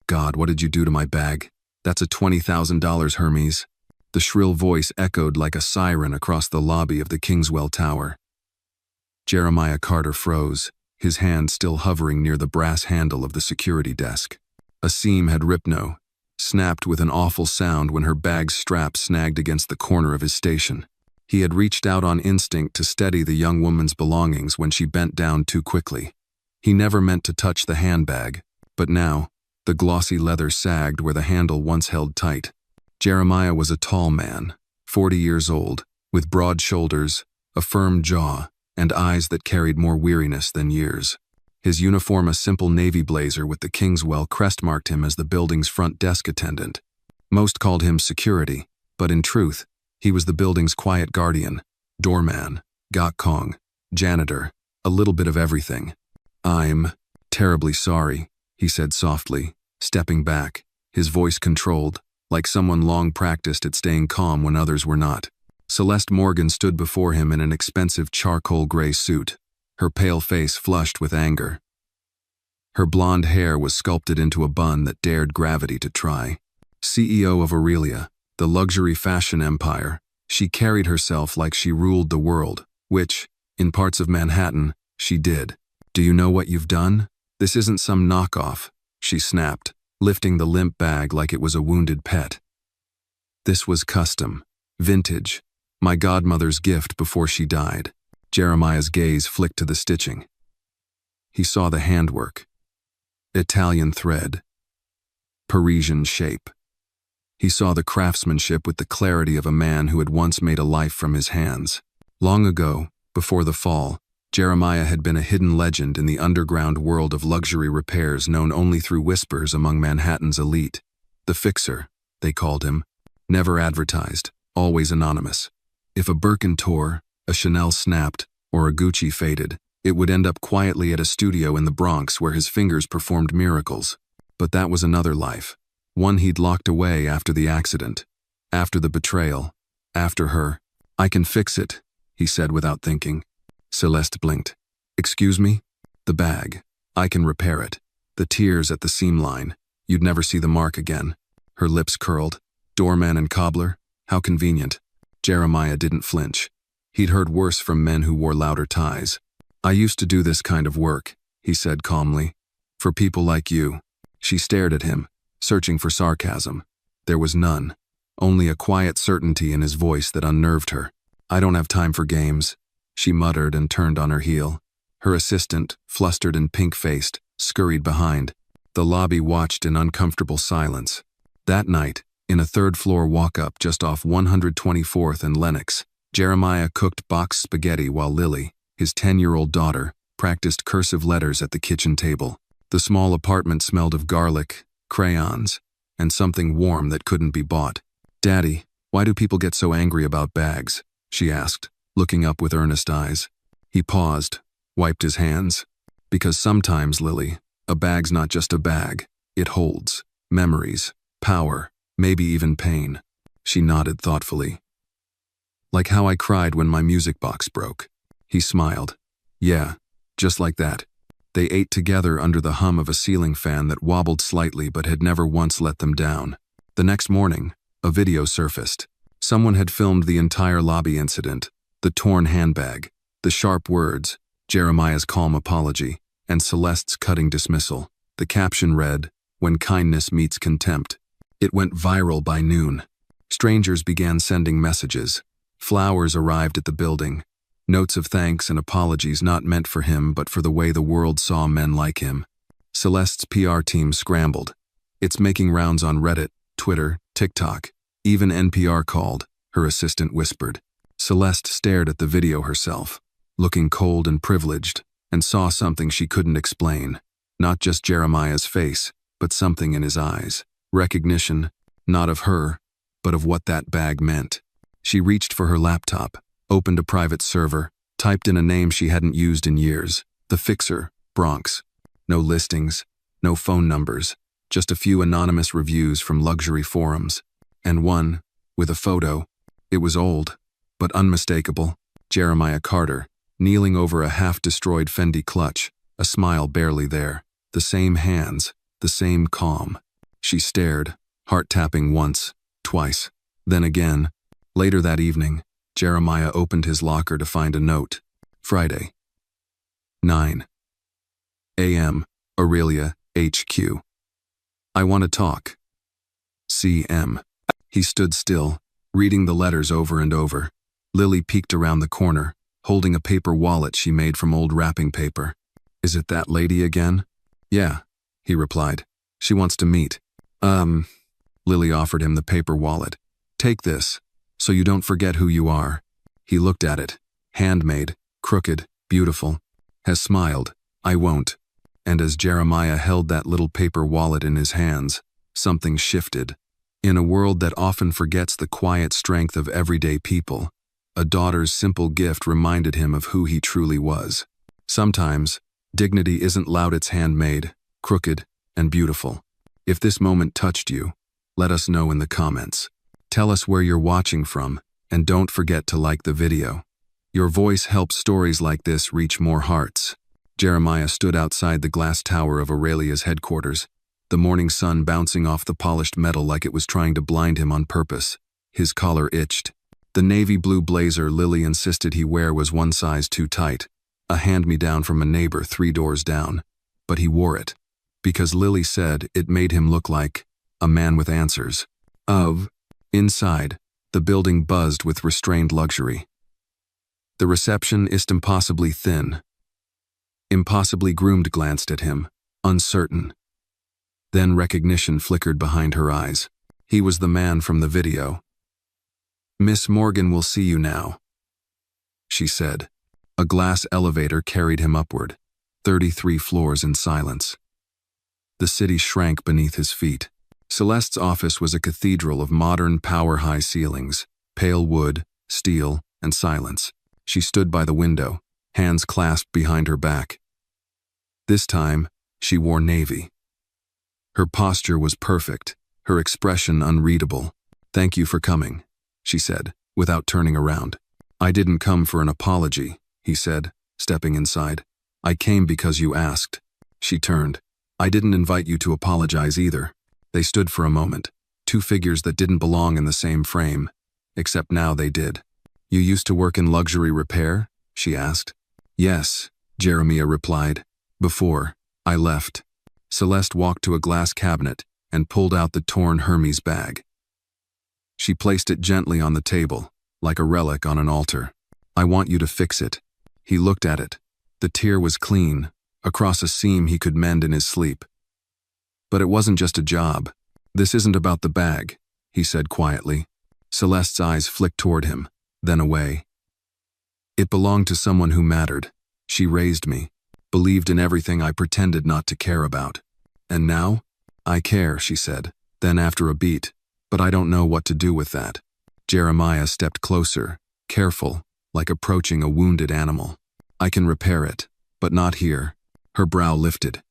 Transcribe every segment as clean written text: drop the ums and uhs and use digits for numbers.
God, what did you do to my bag? That's a $20,000, Hermes. The shrill voice echoed like a siren across the lobby of the Kingswell Tower. Jeremiah Carter froze, his hand still hovering near the brass handle of the security desk. A seam had snapped with an awful sound when her bag's strap snagged against the corner of his station. He had reached out on instinct to steady the young woman's belongings when she bent down too quickly. He never meant to touch the handbag, but now, the glossy leather sagged where the handle once held tight. Jeremiah was a tall man, 40 years old, with broad shoulders, a firm jaw, and eyes that carried more weariness than years. His uniform, a simple navy blazer with the Kingswell crest, marked him as the building's front desk attendant. Most called him security, but in truth, he was the building's quiet guardian, doorman, gak-kong, janitor, a little bit of everything. "I'm terribly sorry," he said softly, stepping back, his voice controlled, like someone long practiced at staying calm when others were not. Celeste Morgan stood before him in an expensive charcoal gray suit, her pale face flushed with anger. Her blonde hair was sculpted into a bun that dared gravity to try. CEO of Aurelia, the luxury fashion empire, she carried herself like she ruled the world, which, in parts of Manhattan, she did. "Do you know what you've done? This isn't some knockoff," she snapped, lifting the limp bag like it was a wounded pet. "This was custom, vintage, my godmother's gift before she died." Jeremiah's gaze flicked to the stitching. He saw the handwork. Italian thread. Parisian shape. He saw the craftsmanship with the clarity of a man who had once made a life from his hands. Long ago, before the fall, Jeremiah had been a hidden legend in the underground world of luxury repairs known only through whispers among Manhattan's elite. The fixer, they called him, never advertised, always anonymous. If a Birkin tore, a Chanel snapped, or a Gucci faded, it would end up quietly at a studio in the Bronx where his fingers performed miracles. But that was another life, one he'd locked away after the accident, after the betrayal, after her. "I can fix it," he said without thinking. Celeste blinked. "Excuse me?" "The bag. I can repair it. The tears at the seam line. You'd never see the mark again." Her lips curled. "Doorman and cobbler? How convenient." Jeremiah didn't flinch. He'd heard worse from men who wore louder ties. "I used to do this kind of work," he said calmly. "For people like you." She stared at him, searching for sarcasm. There was none, only a quiet certainty in his voice that unnerved her. "I don't have time for games," she muttered and turned on her heel. Her assistant, flustered and pink-faced, scurried behind. The lobby watched in uncomfortable silence. That night, in a third-floor walk-up just off 124th and Lenox, Jeremiah cooked boxed spaghetti while Lily, his 10-year-old daughter, practiced cursive letters at the kitchen table. The small apartment smelled of garlic, crayons, and something warm that couldn't be bought. "Daddy, why do people get so angry about bags?" she asked, looking up with earnest eyes. He paused, wiped his hands. "Because sometimes, Lily, a bag's not just a bag. It holds memories, power, maybe even pain." She nodded thoughtfully. "Like how I cried when my music box broke." He smiled. "Yeah, just like that." They ate together under the hum of a ceiling fan that wobbled slightly but had never once let them down. The next morning, a video surfaced. Someone had filmed the entire lobby incident, the torn handbag, the sharp words, Jeremiah's calm apology, and Celeste's cutting dismissal. The caption read, "When kindness meets contempt." It went viral by noon. Strangers began sending messages. Flowers arrived at the building. Notes of thanks and apologies not meant for him but for the way the world saw men like him. Celeste's PR team scrambled. "It's making rounds on Reddit, Twitter, TikTok. Even NPR called," her assistant whispered. Celeste stared at the video herself, looking cold and privileged, and saw something she couldn't explain. Not just Jeremiah's face, but something in his eyes. Recognition, not of her, but of what that bag meant. She reached for her laptop, opened a private server, typed in a name she hadn't used in years. The Fixer, Bronx. No listings, no phone numbers, just a few anonymous reviews from luxury forums. And one, with a photo. It was old, but unmistakable. Jeremiah Carter, kneeling over a half-destroyed Fendi clutch, a smile barely there. The same hands, the same calm. She stared, heart tapping once, twice, then again. Later that evening, Jeremiah opened his locker to find a note. Friday, 9 a.m., Aurelia, HQ. I want to talk. CM. He stood still, reading the letters over and over. Lily peeked around the corner, holding a paper wallet she made from old wrapping paper. Is it that lady again? Yeah, he replied. She wants to meet. Lily offered him the paper wallet. Take this, so you don't forget who you are. He looked at it. Handmade, crooked, beautiful. Has smiled. I won't. And as Jeremiah held that little paper wallet in his hands, something shifted. In a world that often forgets the quiet strength of everyday people, a daughter's simple gift reminded him of who he truly was. Sometimes, dignity isn't loud, it's handmade, crooked, and beautiful. If this moment touched you, let us know in the comments. Tell us where you're watching from, and don't forget to like the video. Your voice helps stories like this reach more hearts. Jeremiah stood outside the glass tower of Aurelia's headquarters, the morning sun bouncing off the polished metal like it was trying to blind him on purpose. His collar itched. The navy blue blazer Lily insisted he wear was one size too tight, a hand-me-down from a neighbor 3 doors down. But he wore it, because Lily said it made him look like a man with answers. Inside, the building buzzed with restrained luxury. The receptionist, impossibly thin, impossibly groomed, glanced at him, uncertain. Then recognition flickered behind her eyes. He was the man from the video. Miss Morgan will see you now, she said. A glass elevator carried him upward, 33 floors in silence. The city shrank beneath his feet. Celeste's office was a cathedral of modern power-high ceilings, pale wood, steel, and silence. She stood by the window, hands clasped behind her back. This time, she wore navy. Her posture was perfect, her expression unreadable. Thank you for coming, she said, without turning around. I didn't come for an apology, he said, stepping inside. I came because you asked. She turned. I didn't invite you to apologize either. They stood for a moment, 2 figures that didn't belong in the same frame, except now they did. You used to work in luxury repair? She asked. Yes, Jeremiah replied. Before I left. Celeste walked to a glass cabinet and pulled out the torn Hermes bag. She placed it gently on the table, like a relic on an altar. I want you to fix it. He looked at it. The tear was clean, across a seam he could mend in his sleep. But it wasn't just a job. This isn't about the bag, he said quietly. Celeste's eyes flicked toward him, then away. It belonged to someone who mattered. She raised me, believed in everything I pretended not to care about. And now? I care, she said. Then after a beat, but I don't know what to do with that. Jeremiah stepped closer, careful, like approaching a wounded animal. I can repair it, but not here. Her brow lifted.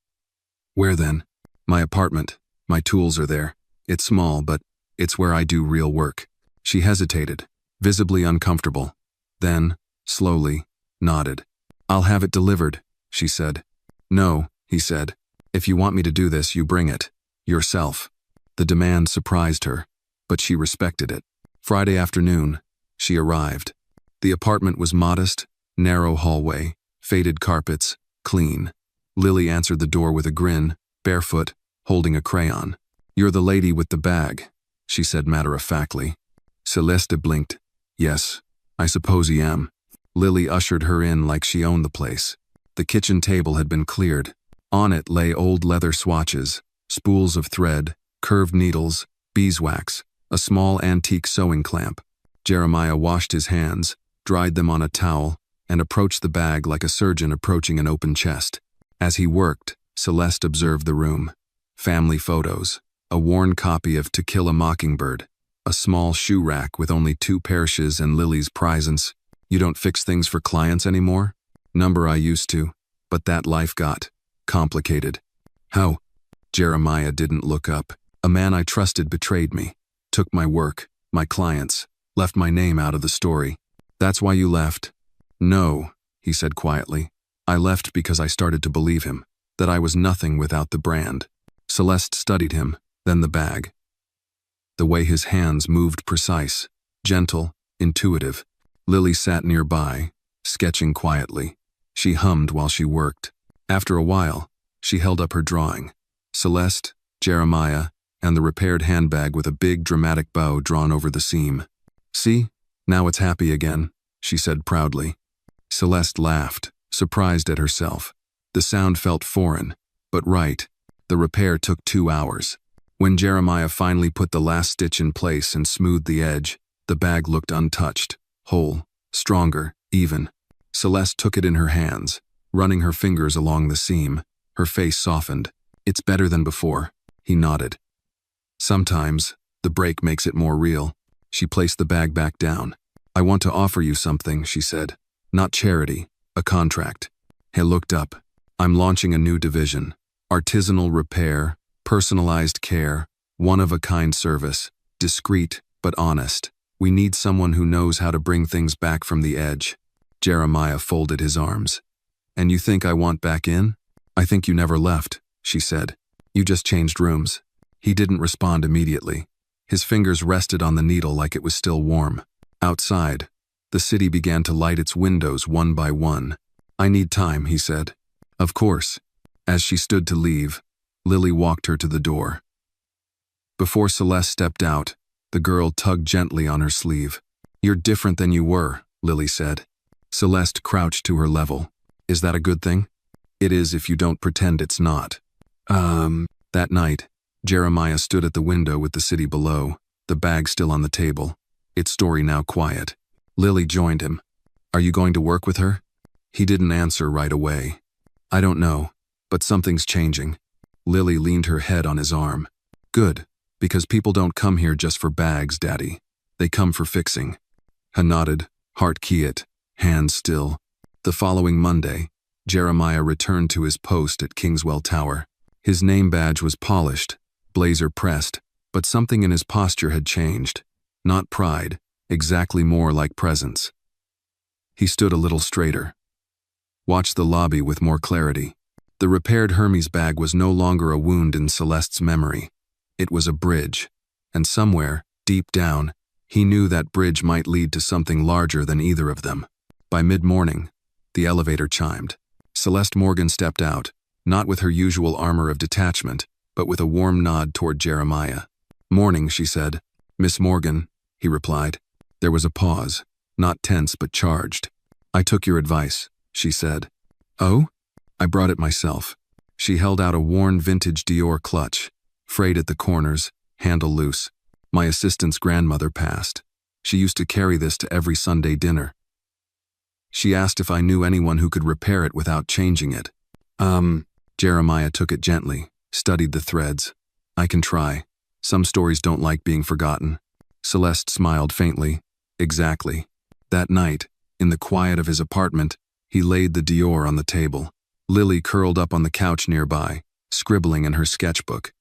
Where then? My apartment. My tools are there. It's small, but it's where I do real work. She hesitated, visibly uncomfortable. Then, slowly, nodded. I'll have it delivered, she said. No, he said. If you want me to do this, you bring it. Yourself. The demand surprised her, but she respected it. Friday afternoon, she arrived. The apartment was modest, narrow hallway, faded carpets, clean. Lily answered the door with a grin, barefoot, holding a crayon. You're the lady with the bag, she said matter-of-factly. Celeste blinked. Yes, I suppose I am. Lily ushered her in like she owned the place. The kitchen table had been cleared. On it lay old leather swatches, spools of thread, curved needles, beeswax, a small antique sewing clamp. Jeremiah washed his hands, dried them on a towel, and approached the bag like a surgeon approaching an open chest. As he worked, Celeste observed the room. Family photos, a worn copy of To Kill a Mockingbird, a small shoe rack with only 2 pairs and Lily's presents. You don't fix things for clients anymore? Number I used to, but that life got complicated. How? Jeremiah didn't look up. A man I trusted betrayed me, took my work, my clients, left my name out of the story. That's why you left? No, he said quietly. I left because I started to believe him, that I was nothing without the brand. Celeste studied him, Then the bag. The way his hands moved precise, gentle, intuitive. Lily sat nearby, sketching quietly. She hummed while she worked. After a while, she held up her drawing. Celeste, Jeremiah, and the repaired handbag with a big dramatic bow drawn over the seam. "See? Now it's happy again," she said proudly. Celeste laughed, surprised at herself. The sound felt foreign, but right. The repair took 2 hours. When Jeremiah finally put the last stitch in place and smoothed the edge, the bag looked untouched, whole, stronger, even. Celeste took it in her hands, running her fingers along the seam. Her face softened. "It's better than before," he nodded. "Sometimes, the break makes it more real." She placed the bag back down. "I want to offer you something," she said. "Not charity, a contract." He looked up. "I'm launching a new division. Artisanal repair, personalized care, one-of-a-kind service, discreet but honest. We need someone who knows how to bring things back from the edge." Jeremiah folded his arms. "And you think I want back in?" "I think you never left," she said. "You just changed rooms." He didn't respond immediately. His fingers rested on the needle like it was still warm. Outside, the city began to light its windows one by one. "I need time," he said. "Of course." As she stood to leave, Lily walked her to the door. Before Celeste stepped out, the girl tugged gently on her sleeve. "You're different than you were," Lily said. Celeste crouched to her level. "Is that a good thing?" "It is if you don't pretend it's not." That night, Jeremiah stood at the window with the city below, the bag still on the table, its story now quiet. Lily joined him. "Are you going to work with her?" He didn't answer right away. "I don't know, but something's changing." Lily leaned her head on his arm. "Good, because people don't come here just for bags, Daddy. They come for fixing." He nodded, heart quiet, hands still. The following Monday, Jeremiah returned to his post at Kingswell Tower. His name badge was polished, blazer pressed, but something in his posture had changed. Not pride, exactly more like presence. He stood a little straighter. Watched the lobby with more clarity. The repaired Hermes bag was no longer a wound in Celeste's memory. It was a bridge, and somewhere, deep down, he knew that bridge might lead to something larger than either of them. By mid-morning, the elevator chimed. Celeste Morgan stepped out, not with her usual armor of detachment, but with a warm nod toward Jeremiah. "Morning," she said. "Miss Morgan," he replied. There was a pause, not tense but charged. "I took your advice," she said. "Oh?" "I brought it myself." She held out a worn vintage Dior clutch, frayed at the corners, handle loose. "My assistant's grandmother passed. She used to carry this to every Sunday dinner. She asked if I knew anyone who could repair it without changing it." Jeremiah took it gently, studied the threads. "I can try. Some stories don't like being forgotten." Celeste smiled faintly. "Exactly." That night, in the quiet of his apartment, he laid the Dior on the table. Lily curled up on the couch nearby, scribbling in her sketchbook.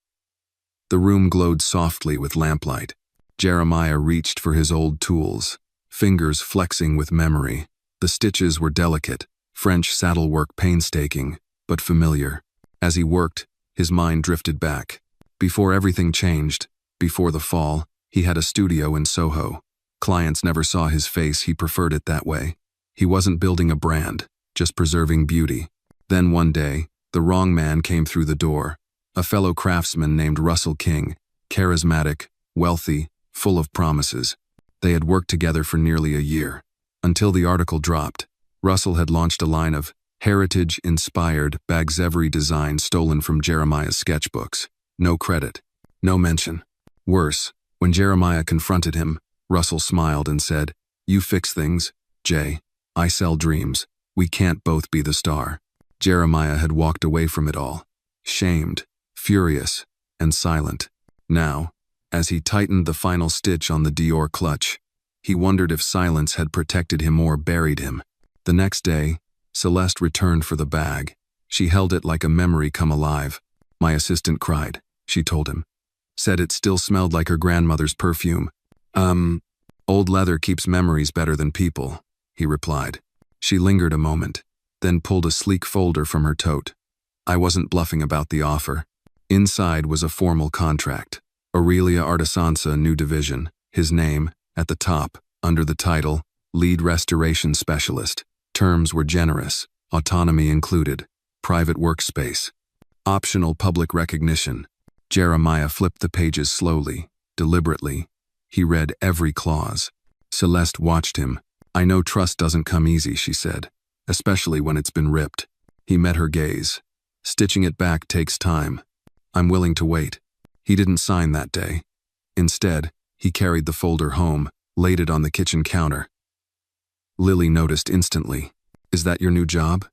The room glowed softly with lamplight. Jeremiah reached for his old tools, fingers flexing with memory. The stitches were delicate, French saddlework painstaking, but familiar. As he worked, his mind drifted back. Before everything changed, before the fall, he had a studio in Soho. Clients never saw his face, he preferred it that way. He wasn't building a brand, just preserving beauty. Then one day, the wrong man came through the door. A fellow craftsman named Russell King, charismatic, wealthy, full of promises. They had worked together for nearly a year. Until the article dropped, Russell had launched a line of heritage-inspired Bagzevry designs stolen from Jeremiah's sketchbooks. No credit, no mention. Worse, when Jeremiah confronted him, Russell smiled and said, "You fix things, Jay. I sell dreams. We can't both be the star." Jeremiah had walked away from it all, shamed, furious, and silent. Now, as he tightened the final stitch on the Dior clutch, he wondered if silence had protected him or buried him. The next day, Celeste returned for the bag. She held it like a memory come alive. "My assistant cried," she told him. "Said it still smelled like her grandmother's perfume." Old leather keeps memories better than people," he replied. She lingered a moment, then pulled a sleek folder from her tote. "I wasn't bluffing about the offer." Inside was a formal contract. Aurelia Artisanza, new division. His name, at the top, under the title, Lead Restoration Specialist. Terms were generous, autonomy included, private workspace, optional public recognition. Jeremiah flipped the pages slowly, deliberately. He read every clause. Celeste watched him. "I know trust doesn't come easy," she said, "especially when it's been ripped." He met her gaze. "Stitching it back takes time. I'm willing to wait." He didn't sign that day. Instead, he carried the folder home, laid it on the kitchen counter. Lily noticed instantly. "Is that your new job?"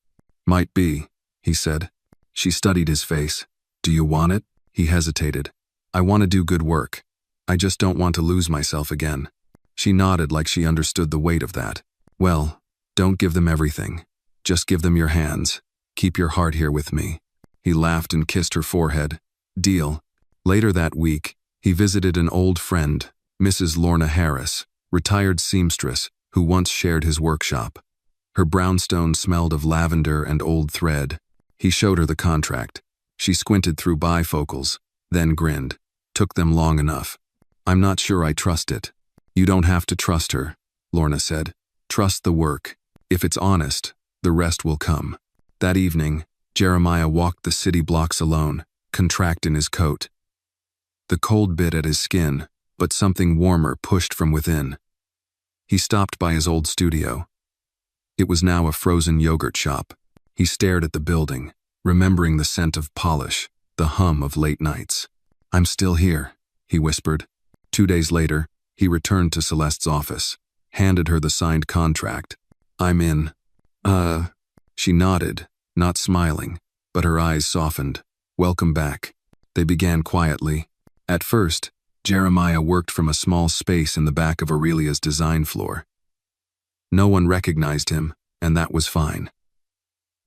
"Might be," he said. She studied his face. "Do you want it?" He hesitated. "I want to do good work. I just don't want to lose myself again." She nodded like she understood the weight of that. "Well, don't give them everything. Just give them your hands. Keep your heart here with me." He laughed and kissed her forehead. "Deal." Later that week, he visited an old friend, Mrs. Lorna Harris, retired seamstress, who once shared his workshop. Her brownstone smelled of lavender and old thread. He showed her the contract. She squinted through bifocals, then grinned. "Took them long enough. I'm not sure I trust it." "You don't have to trust her," Lorna said. "Trust the work. If it's honest, the rest will come." That evening, Jeremiah walked the city blocks alone, contract in his coat. The cold bit at his skin, but something warmer pushed from within. He stopped by his old studio. It was now a frozen yogurt shop. He stared at the building, remembering the scent of polish, the hum of late nights. "I'm still here," he whispered. 2 days later, he returned to Celeste's office, handed her the signed contract. "I'm in." She nodded, not smiling, but her eyes softened. "Welcome back." They began quietly. At first, Jeremiah worked from a small space in the back of Aurelia's design floor. No one recognized him, and that was fine.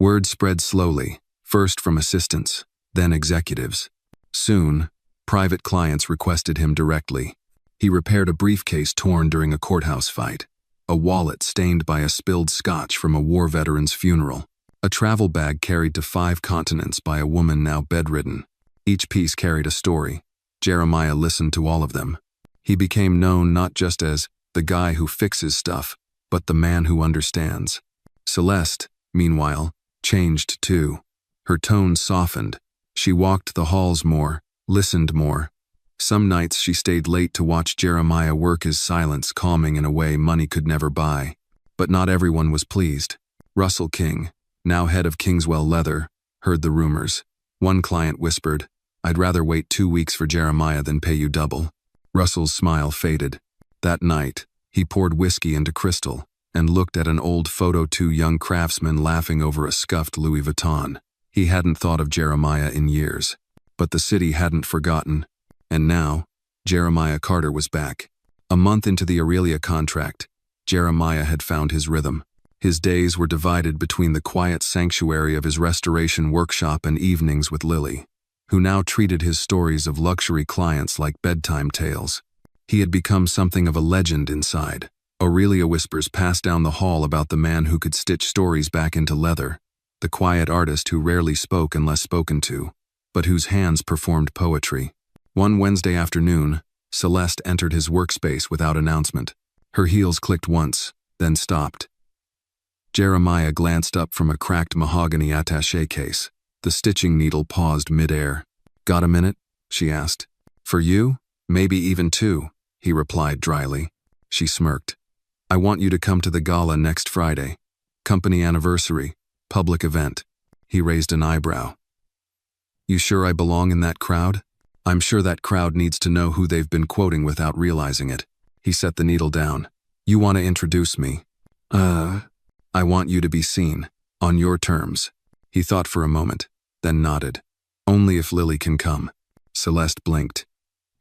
Word spread slowly, first from assistants, then executives. Soon, private clients requested him directly. He repaired a briefcase torn during a courthouse fight, a wallet stained by a spilled scotch from a war veteran's funeral, a travel bag carried to 5 continents by a woman now bedridden. Each piece carried a story. Jeremiah listened to all of them. He became known not just as the guy who fixes stuff, but the man who understands. Celeste, meanwhile, changed too. Her tone softened. She walked the halls more, listened more. Some nights she stayed late to watch Jeremiah work, his silence calming in a way money could never buy. But not everyone was pleased. Russell King, now head of Kingswell Leather, heard the rumors. One client whispered, "I'd rather wait 2 weeks for Jeremiah than pay you double." Russell's smile faded. That night, he poured whiskey into Crystal and looked at an old photo, 2 young craftsmen laughing over a scuffed Louis Vuitton. He hadn't thought of Jeremiah in years, but the city hadn't forgotten. And now, Jeremiah Carter was back. A month into the Aurelia contract, Jeremiah had found his rhythm. His days were divided between the quiet sanctuary of his restoration workshop and evenings with Lily, who now treated his stories of luxury clients like bedtime tales. He had become something of a legend inside. Aurelia whispers passed down the hall about the man who could stitch stories back into leather, the quiet artist who rarely spoke unless spoken to, but whose hands performed poetry. One Wednesday afternoon, Celeste entered his workspace without announcement. Her heels clicked once, then stopped. Jeremiah glanced up from a cracked mahogany attaché case. The stitching needle paused mid-air. "Got a minute?" she asked. "For you? Maybe even 2, he replied dryly. She smirked. "I want you to come to the gala next Friday. Company anniversary, public event." He raised an eyebrow. "You sure I belong in that crowd?" "I'm sure that crowd needs to know who they've been quoting without realizing it." He set the needle down. "You want to introduce me?" I want you to be seen, on your terms." He thought for a moment, then nodded. "Only if Lily can come." Celeste blinked.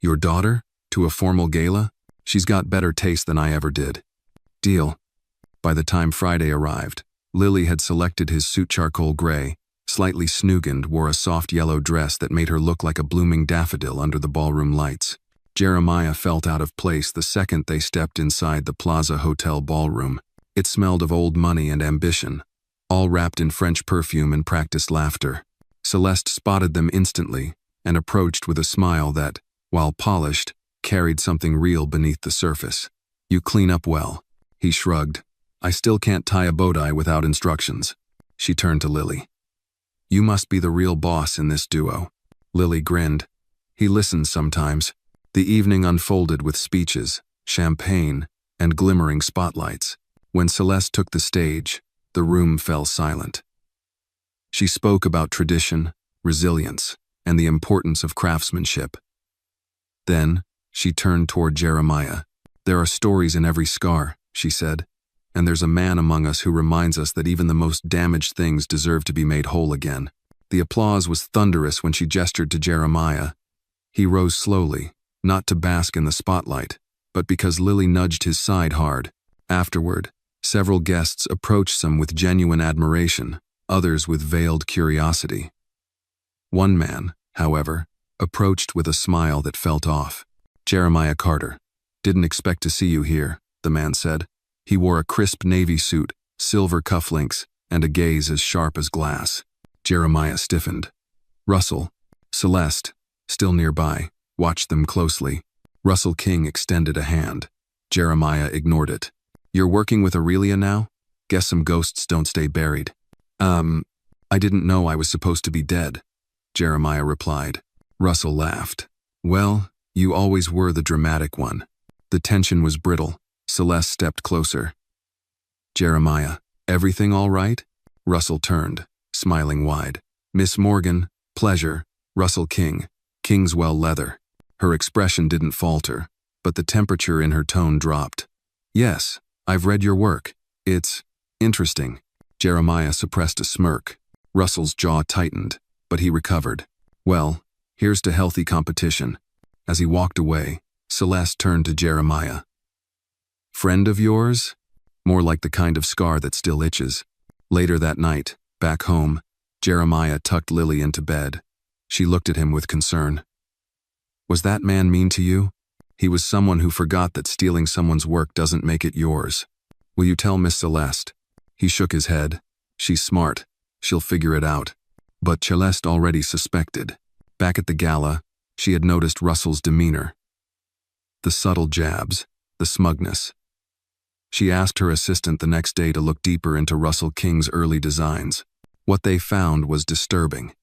"Your daughter? To a formal gala? She's got better taste than I ever did." "Deal." By the time Friday arrived, Lily had selected his suit charcoal gray, slightly snoogened, wore a soft yellow dress that made her look like a blooming daffodil under the ballroom lights. Jeremiah felt out of place the second they stepped inside the Plaza Hotel ballroom. It smelled of old money and ambition, all wrapped in French perfume and practiced laughter. Celeste spotted them instantly, and approached with a smile that, while polished, carried something real beneath the surface. "You clean up well." He shrugged. "I still can't tie a bow tie without instructions." She turned to Lily. "You must be the real boss in this duo." Lily grinned. "He listens sometimes." The evening unfolded with speeches, champagne, and glimmering spotlights. When Celeste took the stage, the room fell silent. She spoke about tradition, resilience, and the importance of craftsmanship. Then, she turned toward Jeremiah. "There are stories in every scar," she said, "and there's a man among us who reminds us that even the most damaged things deserve to be made whole again." The applause was thunderous when she gestured to Jeremiah. He rose slowly, not to bask in the spotlight, but because Lily nudged his side hard. Afterward, several guests approached some with genuine admiration, others with veiled curiosity. One man, however, approached with a smile that felt off. "Jeremiah Carter. Didn't expect to see you here," the man said. He wore a crisp navy suit, silver cufflinks, and a gaze as sharp as glass. Jeremiah stiffened. Russell, Celeste, still nearby, watched them closely. Russell King extended a hand. Jeremiah ignored it. "You're working with Aurelia now? Guess some ghosts don't stay buried." I didn't know I was supposed to be dead," Jeremiah replied. Russell laughed. "Well, you always were the dramatic one." The tension was brittle. Celeste stepped closer. "Jeremiah, everything all right?" Russell turned, smiling wide. "Miss Morgan, pleasure, Russell King, Kingswell Leather." Her expression didn't falter, but the temperature in her tone dropped. "Yes, I've read your work. It's interesting." Jeremiah suppressed a smirk. Russell's jaw tightened, but he recovered. "Well, here's to healthy competition." As he walked away, Celeste turned to Jeremiah. "Friend of yours?" More like the kind of scar that still itches. Later that night, back home, Jeremiah tucked Lily into bed. She looked at him with concern. "Was that man mean to you?" He was someone who forgot that stealing someone's work doesn't make it yours. "Will you tell Miss Celeste?" He shook his head. "She's smart. She'll figure it out." But Celeste already suspected. Back at the gala, she had noticed Russell's demeanor. The subtle jabs, the smugness. She asked her assistant the next day to look deeper into Russell King's early designs. What they found was disturbing.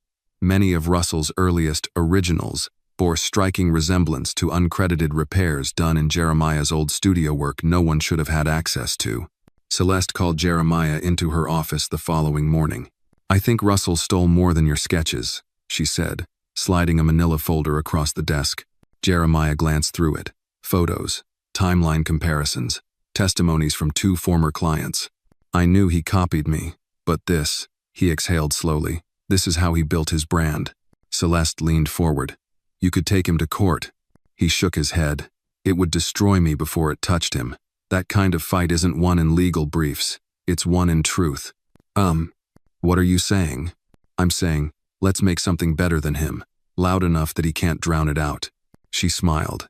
Many of Russell's earliest originals bore striking resemblance to uncredited repairs done in Jeremiah's old studio work no one should have had access to. Celeste called Jeremiah into her office the following morning. "I think Russell stole more than your sketches," she said, sliding a manila folder across the desk. Jeremiah glanced through it. Photos, timeline comparisons, testimonies from 2 former clients. "I knew he copied me, but this," he exhaled slowly, "this is how he built his brand." Celeste leaned forward. "You could take him to court." He shook his head. "It would destroy me before it touched him. That kind of fight isn't won in legal briefs. It's won in truth." What are you saying?" "I'm saying, let's make something better than him, loud enough that he can't drown it out." She smiled.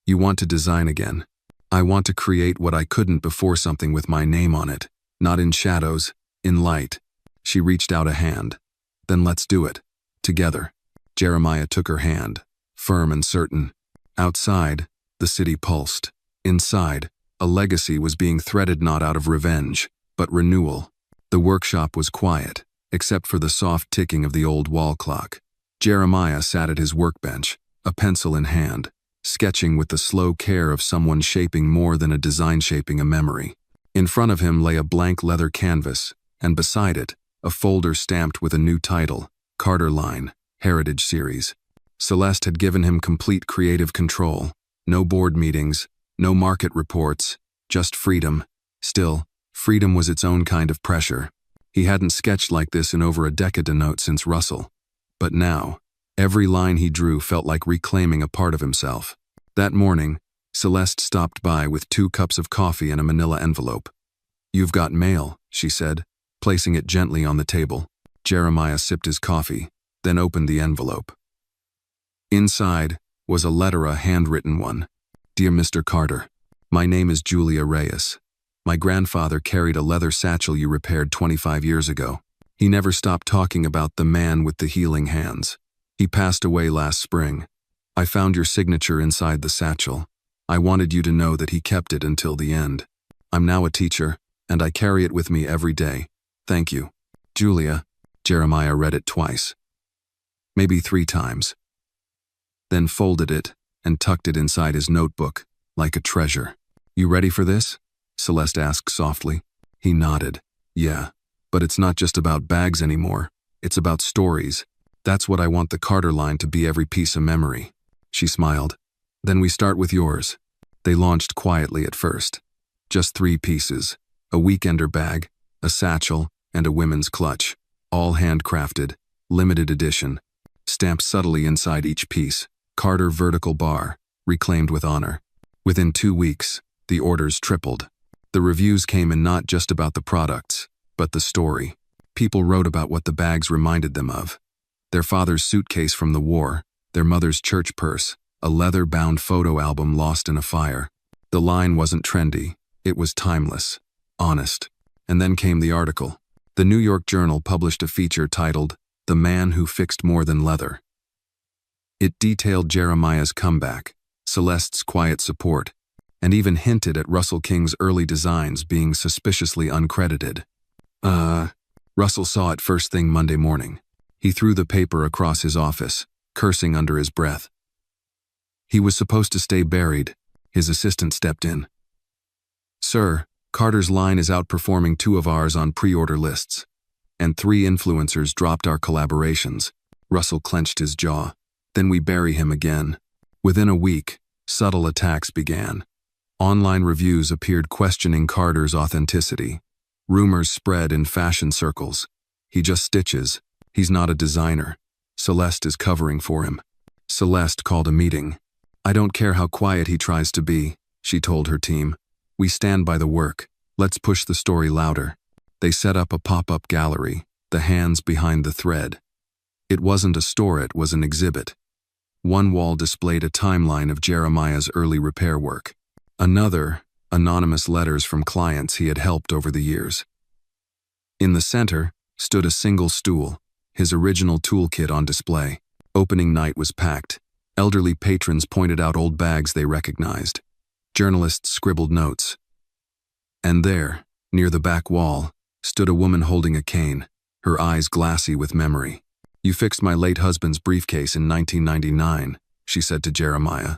"You want to design again. I want to create what I couldn't before, something with my name on it. Not in shadows, in light." She reached out a hand. "Then let's do it. Together." Jeremiah took her hand, firm and certain. Outside, the city pulsed. Inside, a legacy was being threaded, not out of revenge, but renewal. The workshop was quiet, except for the soft ticking of the old wall clock. Jeremiah sat at his workbench, a pencil in hand, sketching with the slow care of someone shaping more than a design, shaping a memory. In front of him lay a blank leather canvas, and beside it, a folder stamped with a new title, Carter Line, Heritage Series. Celeste had given him complete creative control. No board meetings, no market reports, just freedom. Still, freedom was its own kind of pressure. He hadn't sketched like this in over a decade since Russell. But now, every line he drew felt like reclaiming a part of himself. That morning, Celeste stopped by with 2 cups of coffee and a manila envelope. "You've got mail," she said, placing it gently on the table. Jeremiah sipped his coffee, then opened the envelope. Inside was a letter, a handwritten one. "Dear Mr. Carter, my name is Julia Reyes. My grandfather carried a leather satchel you repaired 25 years ago. He never stopped talking about the man with the healing hands. He passed away last spring. I found your signature inside the satchel. I wanted you to know that he kept it until the end. I'm now a teacher, and I carry it with me every day. Thank you. Julia. Jeremiah read it twice. Maybe 3 times. Then folded it and tucked it inside his notebook, like a treasure. You ready for this? Celeste asked softly. He nodded. Yeah, but it's not just about bags anymore. It's about stories. That's what I want the Carter line to be, every piece of memory. She smiled. Then we start with yours. They launched quietly at first. Just 3 pieces. A weekender bag, a satchel, and a women's clutch. All handcrafted, limited edition. Stamped subtly inside each piece. Carter vertical bar, reclaimed with honor. Within 2 weeks, the orders tripled. The reviews came in not just about the products, but the story. People wrote about what the bags reminded them of. Their father's suitcase from the war, their mother's church purse, a leather-bound photo album lost in a fire. The line wasn't trendy, it was timeless, honest. And then came the article. The New York Journal published a feature titled, "The Man Who Fixed More Than Leather." It detailed Jeremiah's comeback, Celeste's quiet support, and even hinted at Russell King's early designs being suspiciously uncredited. Russell saw it first thing Monday morning. He threw the paper across his office, cursing under his breath. He was supposed to stay buried. His assistant stepped in. Sir, Carter's line is outperforming 2 of ours on pre-order lists. And 3 influencers dropped our collaborations. Russell clenched his jaw. Then we bury him again. Within a week, subtle attacks began. Online reviews appeared questioning Carter's authenticity. Rumors spread in fashion circles. He just stitches. He's not a designer. Celeste is covering for him. Celeste called a meeting. I don't care how quiet he tries to be, she told her team. We stand by the work. Let's push the story louder. They set up a pop-up gallery, the hands behind the thread. It wasn't a store, it was an exhibit. One wall displayed a timeline of Jeremiah's early repair work. Another, anonymous letters from clients he had helped over the years. In the center stood a single stool, his original toolkit on display. Opening night was packed. Elderly patrons pointed out old bags they recognized. Journalists scribbled notes. And there, near the back wall, stood a woman holding a cane, her eyes glassy with memory. You fixed my late husband's briefcase in 1999, she said to Jeremiah.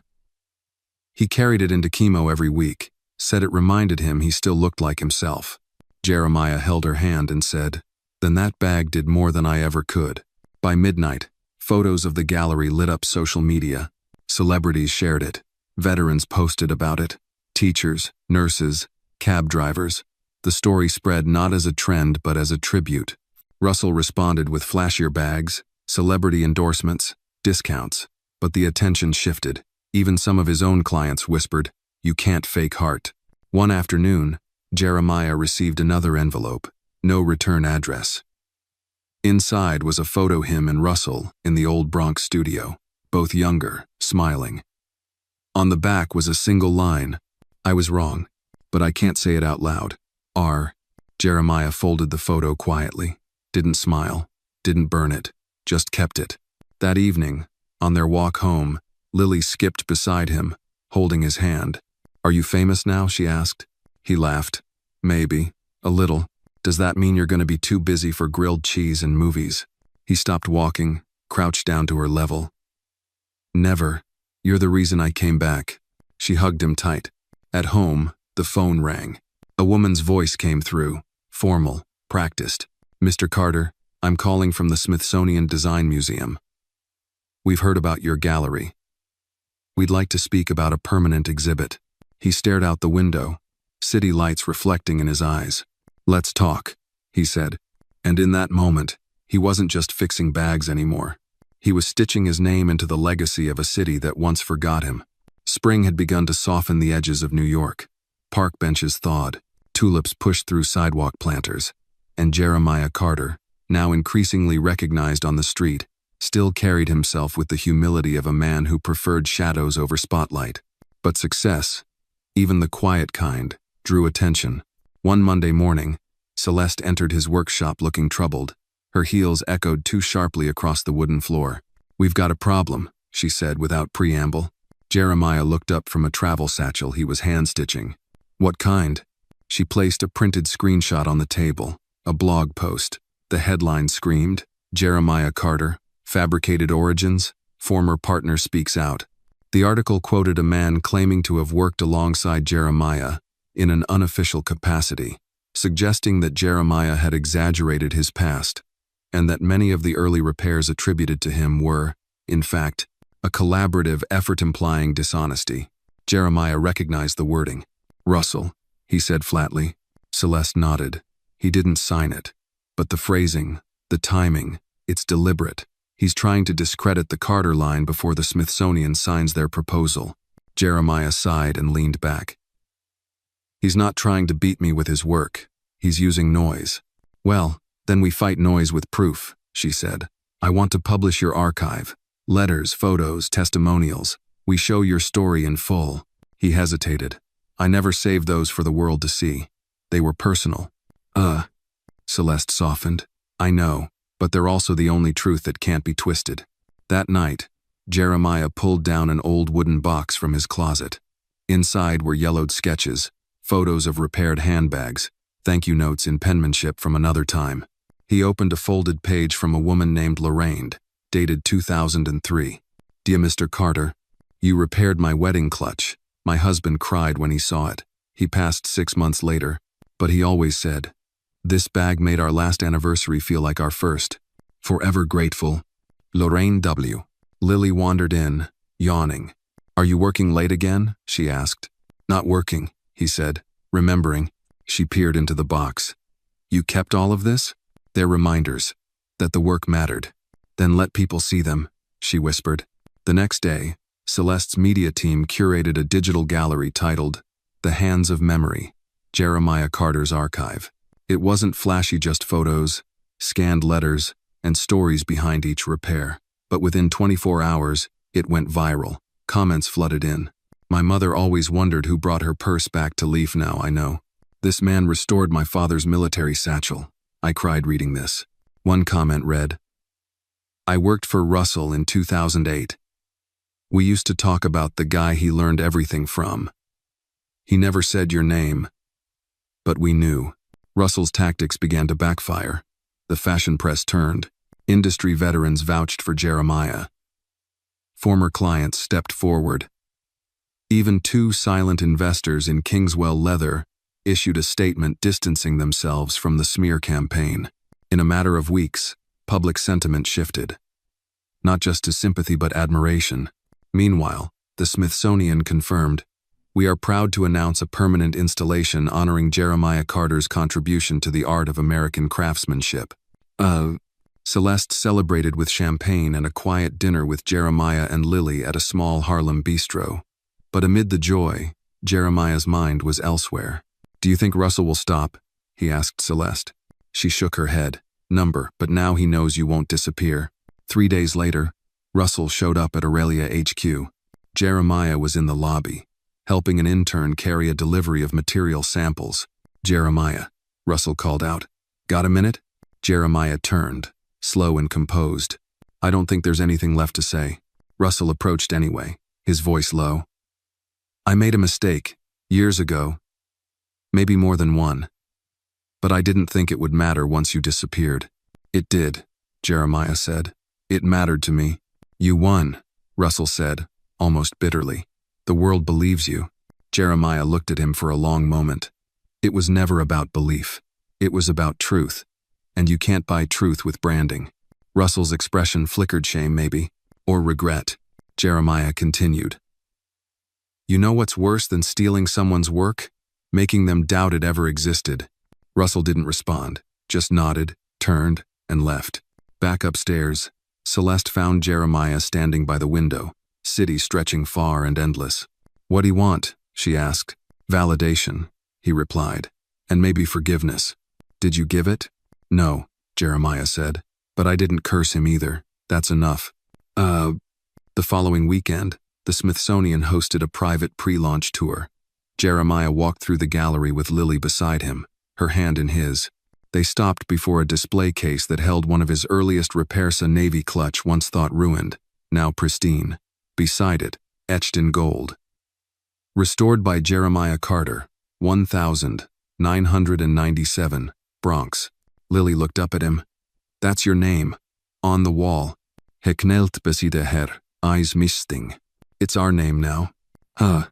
He carried it into chemo every week, said it reminded him he still looked like himself. Jeremiah held her hand and said, Then that bag did more than I ever could. By midnight, photos of the gallery lit up social media. Celebrities shared it. Veterans posted about it. Teachers, nurses, cab drivers. The story spread not as a trend but as a tribute. Russell responded with flashier bags, celebrity endorsements, discounts. But the attention shifted. Even some of his own clients whispered, You can't fake heart. One afternoon, Jeremiah received another envelope. No return address. Inside was a photo him and Russell in the old Bronx studio, both younger, smiling. On the back was a single line. I was wrong, but I can't say it out loud. Jeremiah folded the photo quietly. Didn't smile, didn't burn it, just kept it. That evening, on their walk home, Lily skipped beside him, holding his hand. Are you famous now? She asked. He laughed. Maybe, a little. Does that mean you're going to be too busy for grilled cheese and movies? He stopped walking, crouched down to her level. Never. You're the reason I came back. She hugged him tight. At home, the phone rang. A woman's voice came through, formal, practiced. Mr. Carter, I'm calling from the Smithsonian Design Museum. We've heard about your gallery. We'd like to speak about a permanent exhibit. He stared out the window, city lights reflecting in his eyes. Let's talk, he said. And in that moment, he wasn't just fixing bags anymore. He was stitching his name into the legacy of a city that once forgot him. Spring had begun to soften the edges of New York. Park benches thawed, tulips pushed through sidewalk planters, and Jeremiah Carter, now increasingly recognized on the street, still carried himself with the humility of a man who preferred shadows over spotlight. But success, even the quiet kind, drew attention. One Monday morning, Celeste entered his workshop looking troubled. Her heels echoed too sharply across the wooden floor. "We've got a problem," she said without preamble. Jeremiah looked up from a travel satchel he was hand-stitching. "What kind?" She placed a printed screenshot on the table, a blog post. The headline screamed, "Jeremiah Carter, Fabricated Origins, Former Partner Speaks Out." The article quoted a man claiming to have worked alongside Jeremiah in an unofficial capacity, suggesting that Jeremiah had exaggerated his past, and that many of the early repairs attributed to him were, in fact, a collaborative effort implying dishonesty. Jeremiah recognized the wording. "Russell," he said flatly. Celeste nodded. He didn't sign it. But the phrasing, the timing, it's deliberate. He's trying to discredit the Carter line before the Smithsonian signs their proposal. Jeremiah sighed and leaned back. "He's not trying to beat me with his work. He's using noise." "Well, then we fight noise with proof," she said. "I want to publish your archive. Letters, photos, testimonials. We show your story in full." He hesitated. "I never saved those for the world to see. They were personal." Celeste softened. "I know, but they're also the only truth that can't be twisted." That night, Jeremiah pulled down an old wooden box from his closet. Inside were yellowed sketches, photos of repaired handbags, thank you notes in penmanship from another time. He opened a folded page from a woman named Lorraine, dated 2003. "Dear Mr. Carter, you repaired my wedding clutch. My husband cried when he saw it. He passed 6 months later, but he always said, 'This bag made our last anniversary feel like our first. Forever grateful. Lorraine W.'" Lily wandered in, yawning. "Are you working late again?" she asked. "Not working," he said, remembering. She peered into the box. "You kept all of this?" "They're reminders. That the work mattered." "Then let people see them," she whispered. The next day, Celeste's media team curated a digital gallery titled, "The Hands of Memory, Jeremiah Carter's Archive." It wasn't flashy, just photos, scanned letters, and stories behind each repair. But within 24 hours, it went viral. Comments flooded in. "My mother always wondered who brought her purse back to Leaf. Now I know. This man restored my father's military satchel. I cried reading this." One comment read, "I worked for Russell in 2008. We used to talk about the guy he learned everything from. He never said your name, but we knew." Russell's tactics began to backfire. The fashion press turned. Industry veterans vouched for Jeremiah. Former clients stepped forward. Even 2 silent investors in Kingswell Leather issued a statement distancing themselves from the smear campaign. In a matter of weeks, public sentiment shifted. Not just to sympathy but admiration. Meanwhile, the Smithsonian confirmed, "We are proud to announce a permanent installation honoring Jeremiah Carter's contribution to the art of American craftsmanship." Celeste celebrated with champagne and a quiet dinner with Jeremiah and Lily at a small Harlem bistro. But amid the joy, Jeremiah's mind was elsewhere. "Do you think Russell will stop?" he asked Celeste. She shook her head. "Number, but now he knows you won't disappear." 3 days later, Russell showed up at Aurelia HQ. Jeremiah was in the lobby, helping an intern carry a delivery of material samples. "Jeremiah," Russell called out. "Got a minute?" Jeremiah turned, slow and composed. "I don't think there's anything left to say." Russell approached anyway, his voice low. "I made a mistake, years ago. Maybe more than one. But I didn't think it would matter once you disappeared." "It did," Jeremiah said. "It mattered to me." "You won," Russell said, almost bitterly. "The world believes you." Jeremiah looked at him for a long moment. It was never about belief. It was about truth. And you can't buy truth with branding. Russell's expression flickered. "Shame, maybe. Or regret." Jeremiah continued. "You know what's worse than stealing someone's work? Making them doubt it ever existed." Russell didn't respond, just nodded, turned, and left. Back upstairs, Celeste found Jeremiah standing by the window, city stretching far and endless. "What do you want?" she asked. "Validation," he replied, "and maybe forgiveness." "Did you give it?" "No," Jeremiah said, "but I didn't curse him either. That's enough." The following weekend, the Smithsonian hosted a private pre-launch tour. Jeremiah walked through the gallery with Lily beside him, her hand in his. They stopped before a display case that held one of his earliest repairs, a navy clutch once thought ruined. now pristine. Beside it, etched in gold. Restored by Jeremiah Carter, 1997, Bronx. Lily looked up at him. That's your name. On the wall. Gekneld beside her, eyes misting. It's our name now. Huh.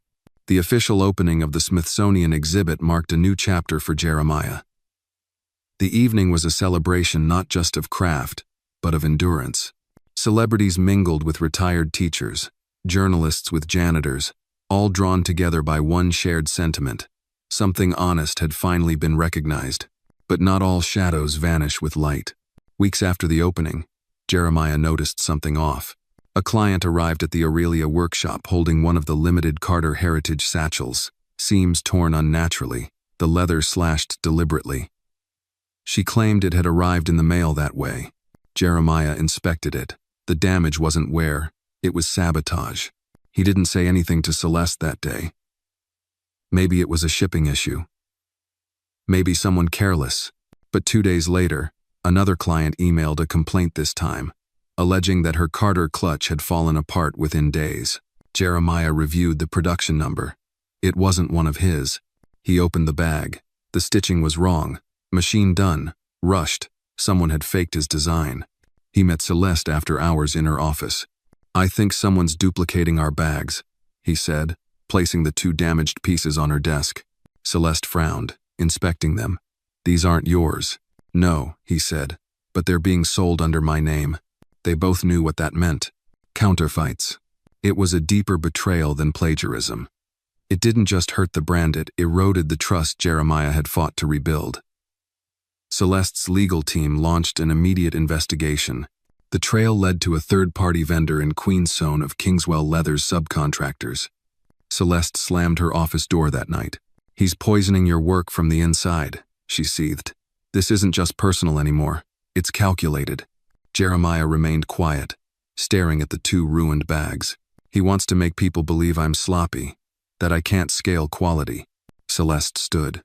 The official opening of the Smithsonian exhibit marked a new chapter for Jeremiah. The evening was a celebration not just of craft, but of endurance. Celebrities mingled with retired teachers, journalists with janitors, all drawn together by one shared sentiment. Something honest had finally been recognized. But not all shadows vanish with light. Weeks after the opening, Jeremiah noticed something off. A client arrived at the Aurelia workshop holding one of the limited Carter Heritage satchels, seams torn unnaturally, the leather slashed deliberately. She claimed it had arrived in the mail that way. Jeremiah inspected it. The damage wasn't wear, it was sabotage. He didn't say anything to Celeste that day. Maybe it was a shipping issue. Maybe someone careless. But 2 days later, another client emailed a complaint this time, alleging that her Carter clutch had fallen apart within days. Jeremiah reviewed the production number. It wasn't one of his. He opened the bag. The stitching was wrong. Machine done. Rushed. Someone had faked his design. He met Celeste after hours in her office. I think someone's duplicating our bags, he said, placing the 2 damaged pieces on her desk. Celeste frowned, inspecting them. These aren't yours. No, he said, but they're being sold under my name. They both knew what that meant. Counterfeits. It was a deeper betrayal than plagiarism. It didn't just hurt the brand, it eroded the trust Jeremiah had fought to rebuild. Celeste's legal team launched an immediate investigation. The trail led to a third-party vendor in Queenstone of Kingswell Leather's subcontractors. Celeste slammed her office door that night. He's poisoning your work from the inside, she seethed. This isn't just personal anymore. It's calculated. Jeremiah remained quiet, staring at the 2 ruined bags. He wants to make people believe I'm sloppy, that I can't scale quality. Celeste stood.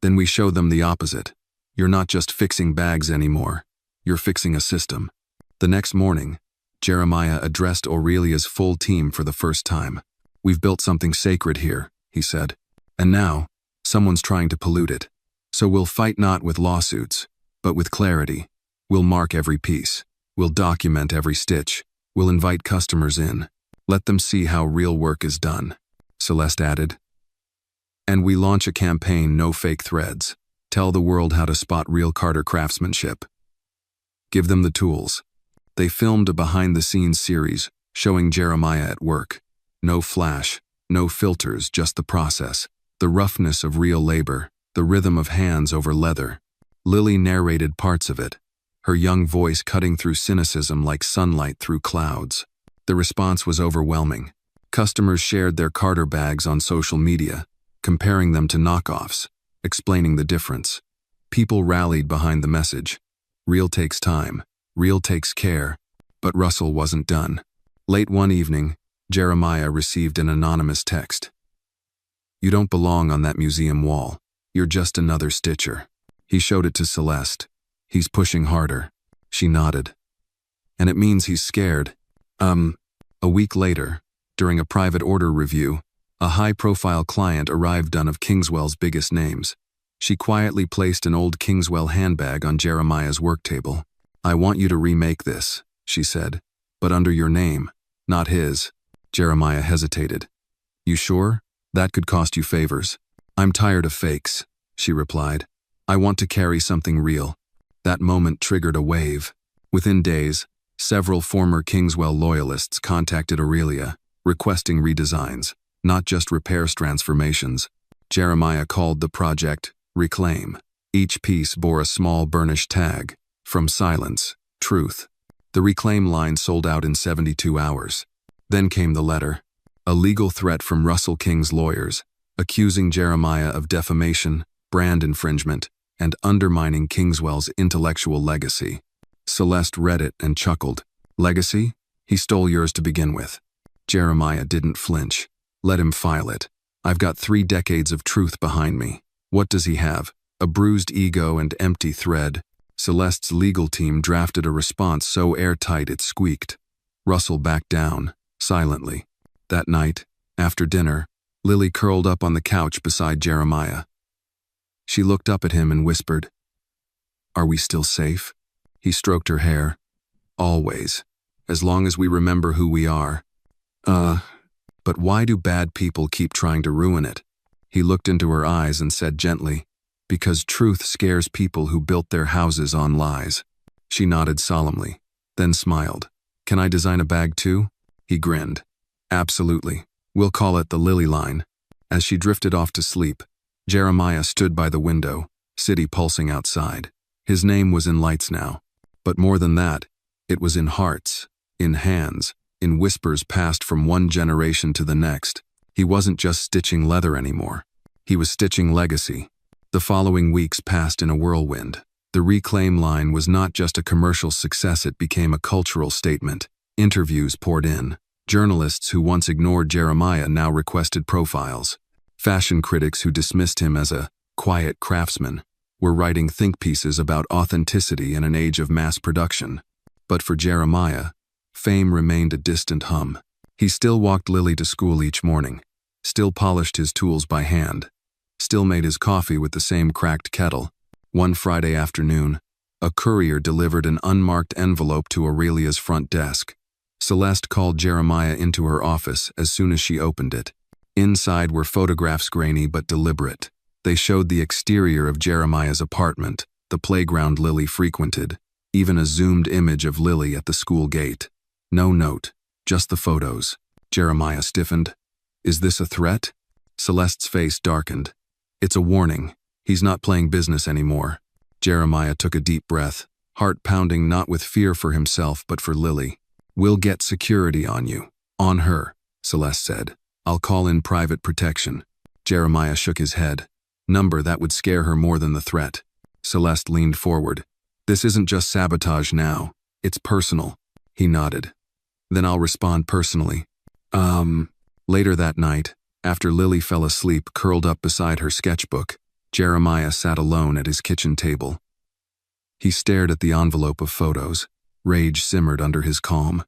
Then we show them the opposite. You're not just fixing bags anymore. You're fixing a system. The next morning, Jeremiah addressed Aurelia's full team for the first time. We've built something sacred here, he said. And now, someone's trying to pollute it. So we'll fight not with lawsuits, but with clarity. We'll mark every piece. We'll document every stitch. We'll invite customers in. Let them see how real work is done, Celeste added. And we launch a campaign, No Fake Threads. Tell the world how to spot real Carter craftsmanship. Give them the tools. They filmed a behind-the-scenes series showing Jeremiah at work. No flash, no filters, just the process. The roughness of real labor, the rhythm of hands over leather. Lily narrated parts of it, her young voice cutting through cynicism like sunlight through clouds. The response was overwhelming. Customers shared their Carter bags on social media, comparing them to knockoffs, explaining the difference. People rallied behind the message. Real takes time, real takes care. But Russell wasn't done. Late one evening, Jeremiah received an anonymous text. You don't belong on that museum wall. You're just another stitcher. He showed it to Celeste. He's pushing harder. She nodded. And it means he's scared. A week later, during a private order review, a high-profile client arrived, one of Kingswell's biggest names. She quietly placed an old Kingswell handbag on Jeremiah's work table. I want you to remake this, she said, but under your name, not his. Jeremiah hesitated. You sure? That could cost you favors. I'm tired of fakes, she replied. I want to carry something real. That moment triggered a wave. Within days, several former Kingswell loyalists contacted Aurelia, requesting redesigns, not just repairs transformations. Jeremiah called the project Reclaim. Each piece bore a small burnished tag, from silence, truth. The Reclaim line sold out in 72 hours. Then came the letter, a legal threat from Russell King's lawyers, accusing Jeremiah of defamation, brand infringement, and undermining Kingswell's intellectual legacy. Celeste read it and chuckled. Legacy? He stole yours to begin with. Jeremiah didn't flinch. Let him file it. I've got 3 decades of truth behind me. What does he have? A bruised ego and empty thread. Celeste's legal team drafted a response so airtight it squeaked. Russell backed down, silently. That night, after dinner, Lily curled up on the couch beside Jeremiah. She looked up at him and whispered, "Are we still safe?" He stroked her hair. "Always. As long as we remember who we are." But why do bad people keep trying to ruin it?" He looked into her eyes and said gently, "Because truth scares people who built their houses on lies." She nodded solemnly, then smiled. "Can I design a bag too?" He grinned. "Absolutely. We'll call it the Lily Line." As she drifted off to sleep, Jeremiah stood by the window, city pulsing outside. His name was in lights now. But more than that, it was in hearts, in hands, in whispers passed from one generation to the next. He wasn't just stitching leather anymore. He was stitching legacy. The following weeks passed in a whirlwind. The Reclaim line was not just a commercial success, it became a cultural statement. Interviews poured in. Journalists who once ignored Jeremiah now requested profiles. Fashion critics who dismissed him as a quiet craftsman were writing think pieces about authenticity in an age of mass production. But for Jeremiah, fame remained a distant hum. He still walked Lily to school each morning, still polished his tools by hand, still made his coffee with the same cracked kettle. One Friday afternoon, a courier delivered an unmarked envelope to Aurelia's front desk. Celeste called Jeremiah into her office as soon as she opened it. Inside were photographs, grainy but deliberate. They showed the exterior of Jeremiah's apartment, the playground Lily frequented, even a zoomed image of Lily at the school gate. No note, just the photos. Jeremiah stiffened. "Is this a threat?" Celeste's face darkened. "It's a warning. He's not playing business anymore." Jeremiah took a deep breath, heart pounding not with fear for himself but for Lily. "We'll get security on you." "On her," Celeste said. "I'll call in private protection." Jeremiah shook his head. "Number that would scare her more than the threat." Celeste leaned forward. "This isn't just sabotage now. It's personal." He nodded. "Then I'll respond personally." Later that night, after Lily fell asleep curled up beside her sketchbook, Jeremiah sat alone at his kitchen table. He stared at the envelope of photos. Rage simmered under his calm.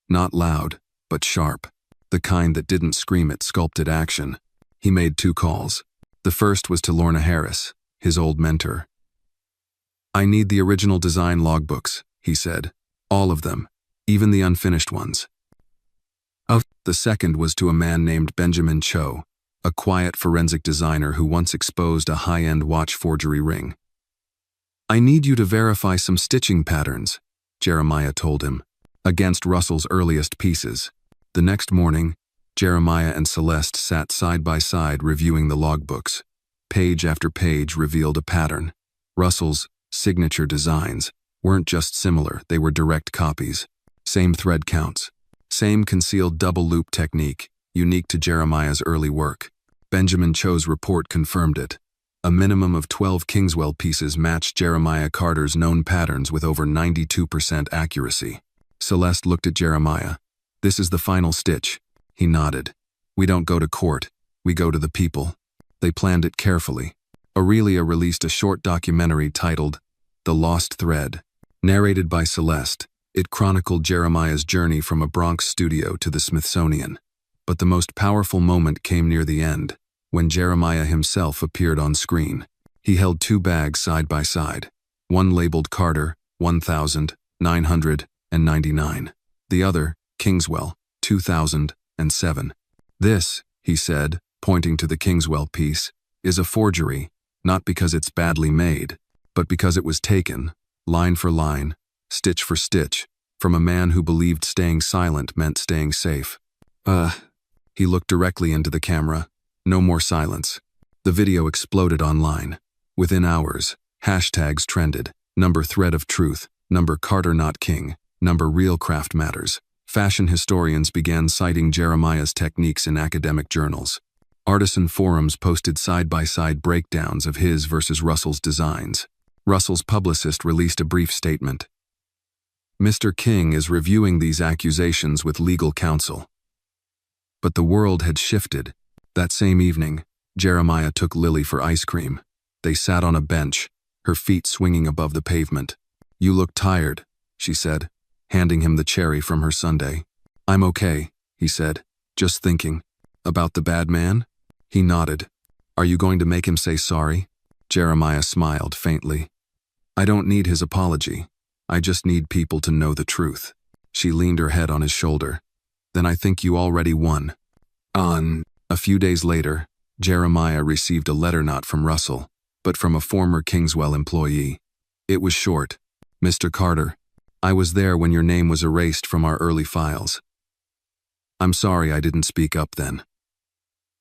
Not loud, but sharp. The kind that didn't scream at sculpted action. He made 2 calls. The first was to Lorna Harris, his old mentor. "I need the original design logbooks," he said. "All of them, even the unfinished ones." The second was to a man named Benjamin Cho, a quiet forensic designer who once exposed a high-end watch forgery ring. "I need you to verify some stitching patterns," Jeremiah told him, "against Russell's earliest pieces." The next morning, Jeremiah and Celeste sat side by side reviewing the logbooks. Page after page revealed a pattern. Russell's signature designs weren't just similar, they were direct copies. Same thread counts. Same concealed double-loop technique, unique to Jeremiah's early work. Benjamin Cho's report confirmed it. A minimum of 12 Kingswell pieces matched Jeremiah Carter's known patterns with over 92% accuracy. Celeste looked at Jeremiah. "This is the final stitch." He nodded. "We don't go to court, we go to the people." They planned it carefully. Aurelia released a short documentary titled The Lost Thread. Narrated by Celeste, it chronicled Jeremiah's journey from a Bronx studio to the Smithsonian. But the most powerful moment came near the end, when Jeremiah himself appeared on screen. He held 2 bags side by side, one labeled Carter, 1999, the other, Kingswell, 2007. "This," he said, pointing to the Kingswell piece, "is a forgery, not because it's badly made, but because it was taken, line for line, stitch for stitch, from a man who believed staying silent meant staying safe." He looked directly into the camera. No more silence. The video exploded online. Within hours, hashtags trended. Number thread of truth, number Carter not king, number real craft matters. Fashion historians began citing Jeremiah's techniques in academic journals. Artisan forums posted side-by-side breakdowns of his versus Russell's designs. Russell's publicist released a brief statement. "Mr. King is reviewing these accusations with legal counsel." But the world had shifted. That same evening, Jeremiah took Lily for ice cream. They sat on a bench, her feet swinging above the pavement. "You look tired," she said. handing him the cherry from her sundae. "I'm okay," he said, "just thinking." "About the bad man?" He nodded. "Are you going to make him say sorry?" Jeremiah smiled faintly. "I don't need his apology. I just need people to know the truth." She leaned her head on his shoulder. "Then I think you already won." A few days later, Jeremiah received a letter not from Russell, but from a former Kingswell employee. It was short. "Mr. Carter, I was there when your name was erased from our early files. I'm sorry I didn't speak up then.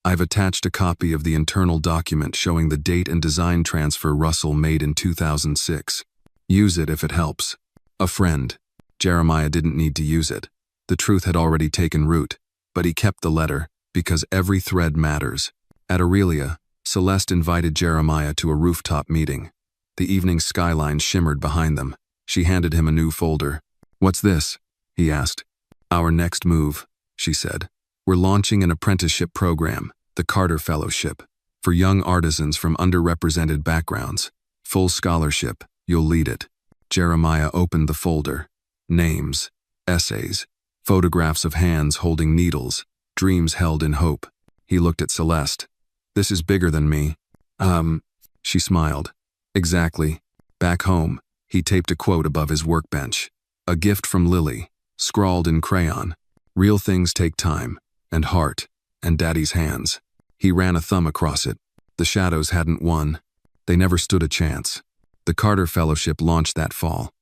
I've attached a copy of the internal document showing the date and design transfer Russell made in 2006. Use it if it helps." A friend. Jeremiah didn't need to use it. The truth had already taken root, but he kept the letter, because every thread matters. At Aurelia, Celeste invited Jeremiah to a rooftop meeting. The evening skyline shimmered behind them. She handed him a new folder. "What's this?" he asked. "Our next move," she said. "We're launching an apprenticeship program, the Carter Fellowship, for young artisans from underrepresented backgrounds. Full scholarship, you'll lead it." Jeremiah opened the folder. Names, essays, photographs of hands holding needles, dreams held in hope. He looked at Celeste. "This is bigger than me." She smiled. "Exactly." Back home, he taped a quote above his workbench. "A gift from Lily," scrawled in crayon. "Real things take time, and heart, and Daddy's hands." He ran a thumb across it. The shadows hadn't won. They never stood a chance. The Carter Fellowship launched that fall.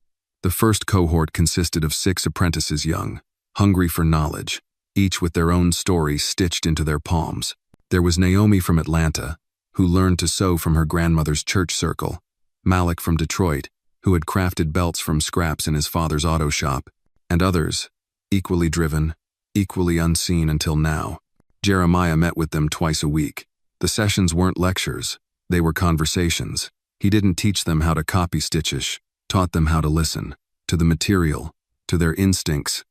The first cohort consisted of 6 apprentices young, hungry for knowledge, each with their own story stitched into their palms. There was Naomi from Atlanta, who learned to sew from her grandmother's church circle, Malik from Detroit, who had crafted belts from scraps in his father's auto shop, and others, equally driven, equally unseen until now. Jeremiah met with them twice a week. The sessions weren't lectures, they were conversations. He didn't teach them how to copy stitches, taught them how to listen, to the material, to their instincts,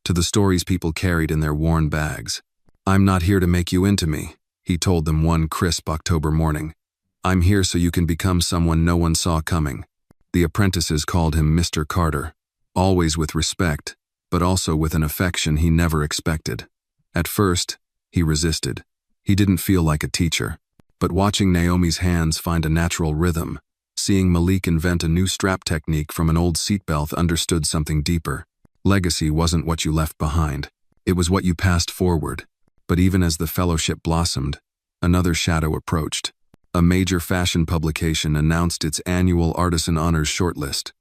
to the stories people carried in their worn bags. "I'm not here to make you into me," he told them one crisp October morning. "I'm here so you can become someone no one saw coming." The apprentices called him Mr. Carter, always with respect, but also with an affection he never expected. At first, he resisted. He didn't feel like a teacher. But watching Naomi's hands find a natural rhythm, seeing Malik invent a new strap technique from an old seatbelt, understood something deeper. Legacy wasn't what you left behind. It was what you passed forward. But even as the fellowship blossomed, another shadow approached. A major fashion publication announced its annual Artisan Honors shortlist.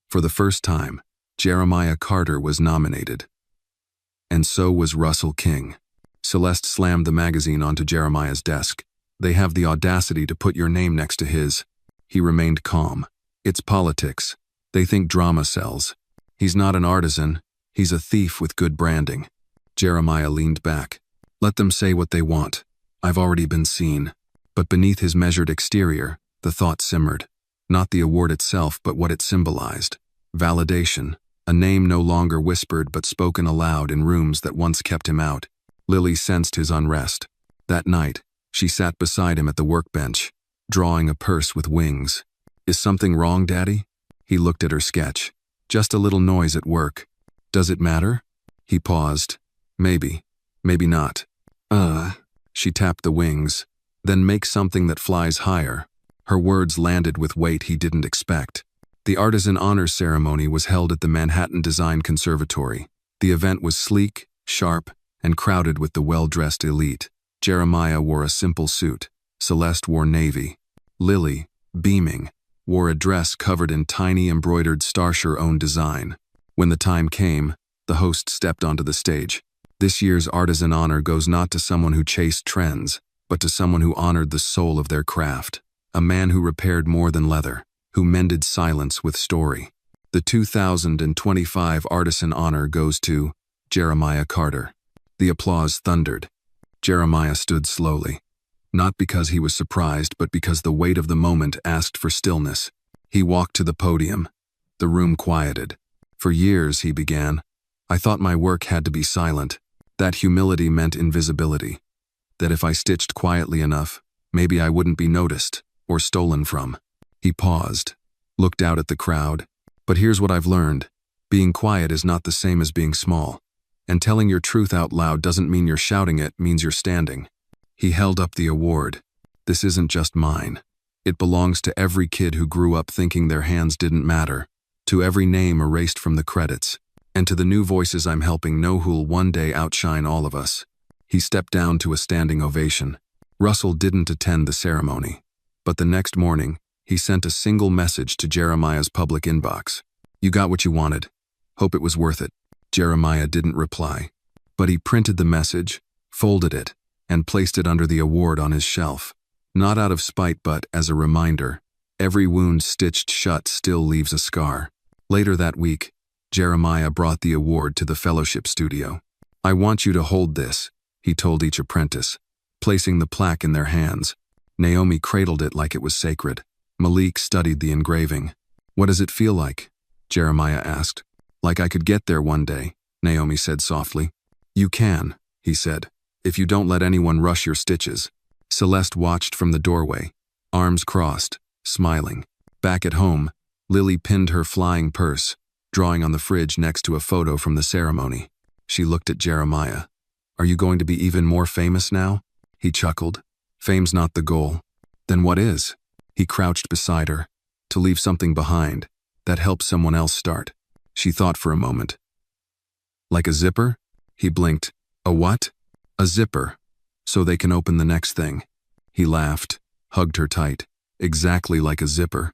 For the first time, Jeremiah Carter was nominated. And so was Russell King. Celeste slammed the magazine onto Jeremiah's desk. "They have the audacity to put your name next to his." He remained calm. "It's politics. They think drama sells. He's not an artisan. He's a thief with good branding." Jeremiah leaned back. "Let them say what they want. I've already been seen." But beneath his measured exterior, the thought simmered. Not the award itself, but what it symbolized. Validation. A name no longer whispered but spoken aloud in rooms that once kept him out. Lily sensed his unrest. That night, she sat beside him at the workbench, drawing a purse with wings. "Is something wrong, Daddy?" He looked at her sketch. "Just a little noise at work. Does it matter?" He paused. "Maybe. Maybe not." She tapped the wings. "Then make something that flies higher." Her words landed with weight he didn't expect. The Artisan Honors Ceremony was held at the Manhattan Design Conservatory. The event was sleek, sharp, and crowded with the well-dressed elite. Jeremiah wore a simple suit. Celeste wore navy. Lily, beaming, wore a dress covered in tiny embroidered Starsher-owned design. When the time came, the host stepped onto the stage. "This year's Artisan Honor goes not to someone who chased trends, but to someone who honored the soul of their craft. A man who repaired more than leather, who mended silence with story. The 2025 Artisan Honor goes to Jeremiah Carter." The applause thundered. Jeremiah stood slowly. Not because he was surprised, but because the weight of the moment asked for stillness. He walked to the podium. The room quieted. "For years," he began, "I thought my work had to be silent. That humility meant invisibility. That if I stitched quietly enough, maybe I wouldn't be noticed or stolen from." He paused, looked out at the crowd. "But here's what I've learned. Being quiet is not the same as being small. And telling your truth out loud doesn't mean you're shouting it, means you're standing. He held up the award. This isn't just mine. It belongs to every kid who grew up thinking their hands didn't matter, to every name erased from the credits, and to the new voices I'm helping know who'll one day outshine all of us. He stepped down to a standing ovation. Russell didn't attend the ceremony, but the next morning, he sent a single message to Jeremiah's public inbox. "You got what you wanted. Hope it was worth it." Jeremiah didn't reply, but he printed the message, folded it, and placed it under the award on his shelf. Not out of spite, but as a reminder, every wound stitched shut still leaves a scar. Later that week, Jeremiah brought the award to the fellowship studio. "I want you to hold this," he told each apprentice, placing the plaque in their hands. Naomi cradled it like it was sacred. Malik studied the engraving. "What does it feel like?" Jeremiah asked. "Like I could get there one day," Naomi said softly. "You can," he said, "if you don't let anyone rush your stitches." Celeste watched from the doorway, arms crossed, smiling. Back at home, Lily pinned her flying purse, drawing on the fridge next to a photo from the ceremony. She looked at Jeremiah. "Are you going to be even more famous now?" He chuckled. "Fame's not the goal." "Then what is?" He crouched beside her. "To leave something behind that helps someone else start." She thought for a moment. "Like a zipper?" He blinked. "A what?" "A zipper. So they can open the next thing." He laughed, hugged her tight. "Exactly like a zipper."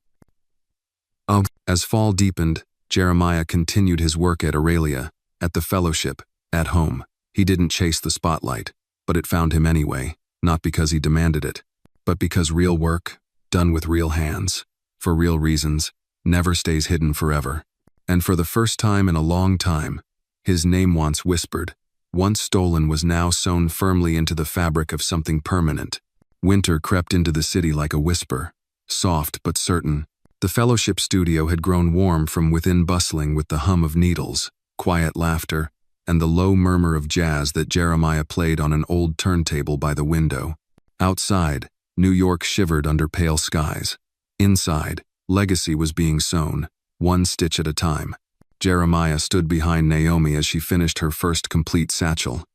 As fall deepened, Jeremiah continued his work at Aurelia, at the fellowship, at home. He didn't chase the spotlight, but it found him anyway, not because he demanded it, but because real work, done with real hands, for real reasons, never stays hidden forever. And for the first time in a long time, his name once whispered, once stolen, was now sewn firmly into the fabric of something permanent. Winter crept into the city like a whisper, soft but certain. The fellowship studio had grown warm from within, bustling with the hum of needles, quiet laughter, and the low murmur of jazz that Jeremiah played on an old turntable by the window. Outside, New York shivered under pale skies. Inside, legacy was being sewn, one stitch at a time. Jeremiah stood behind Naomi as she finished her first complete satchel.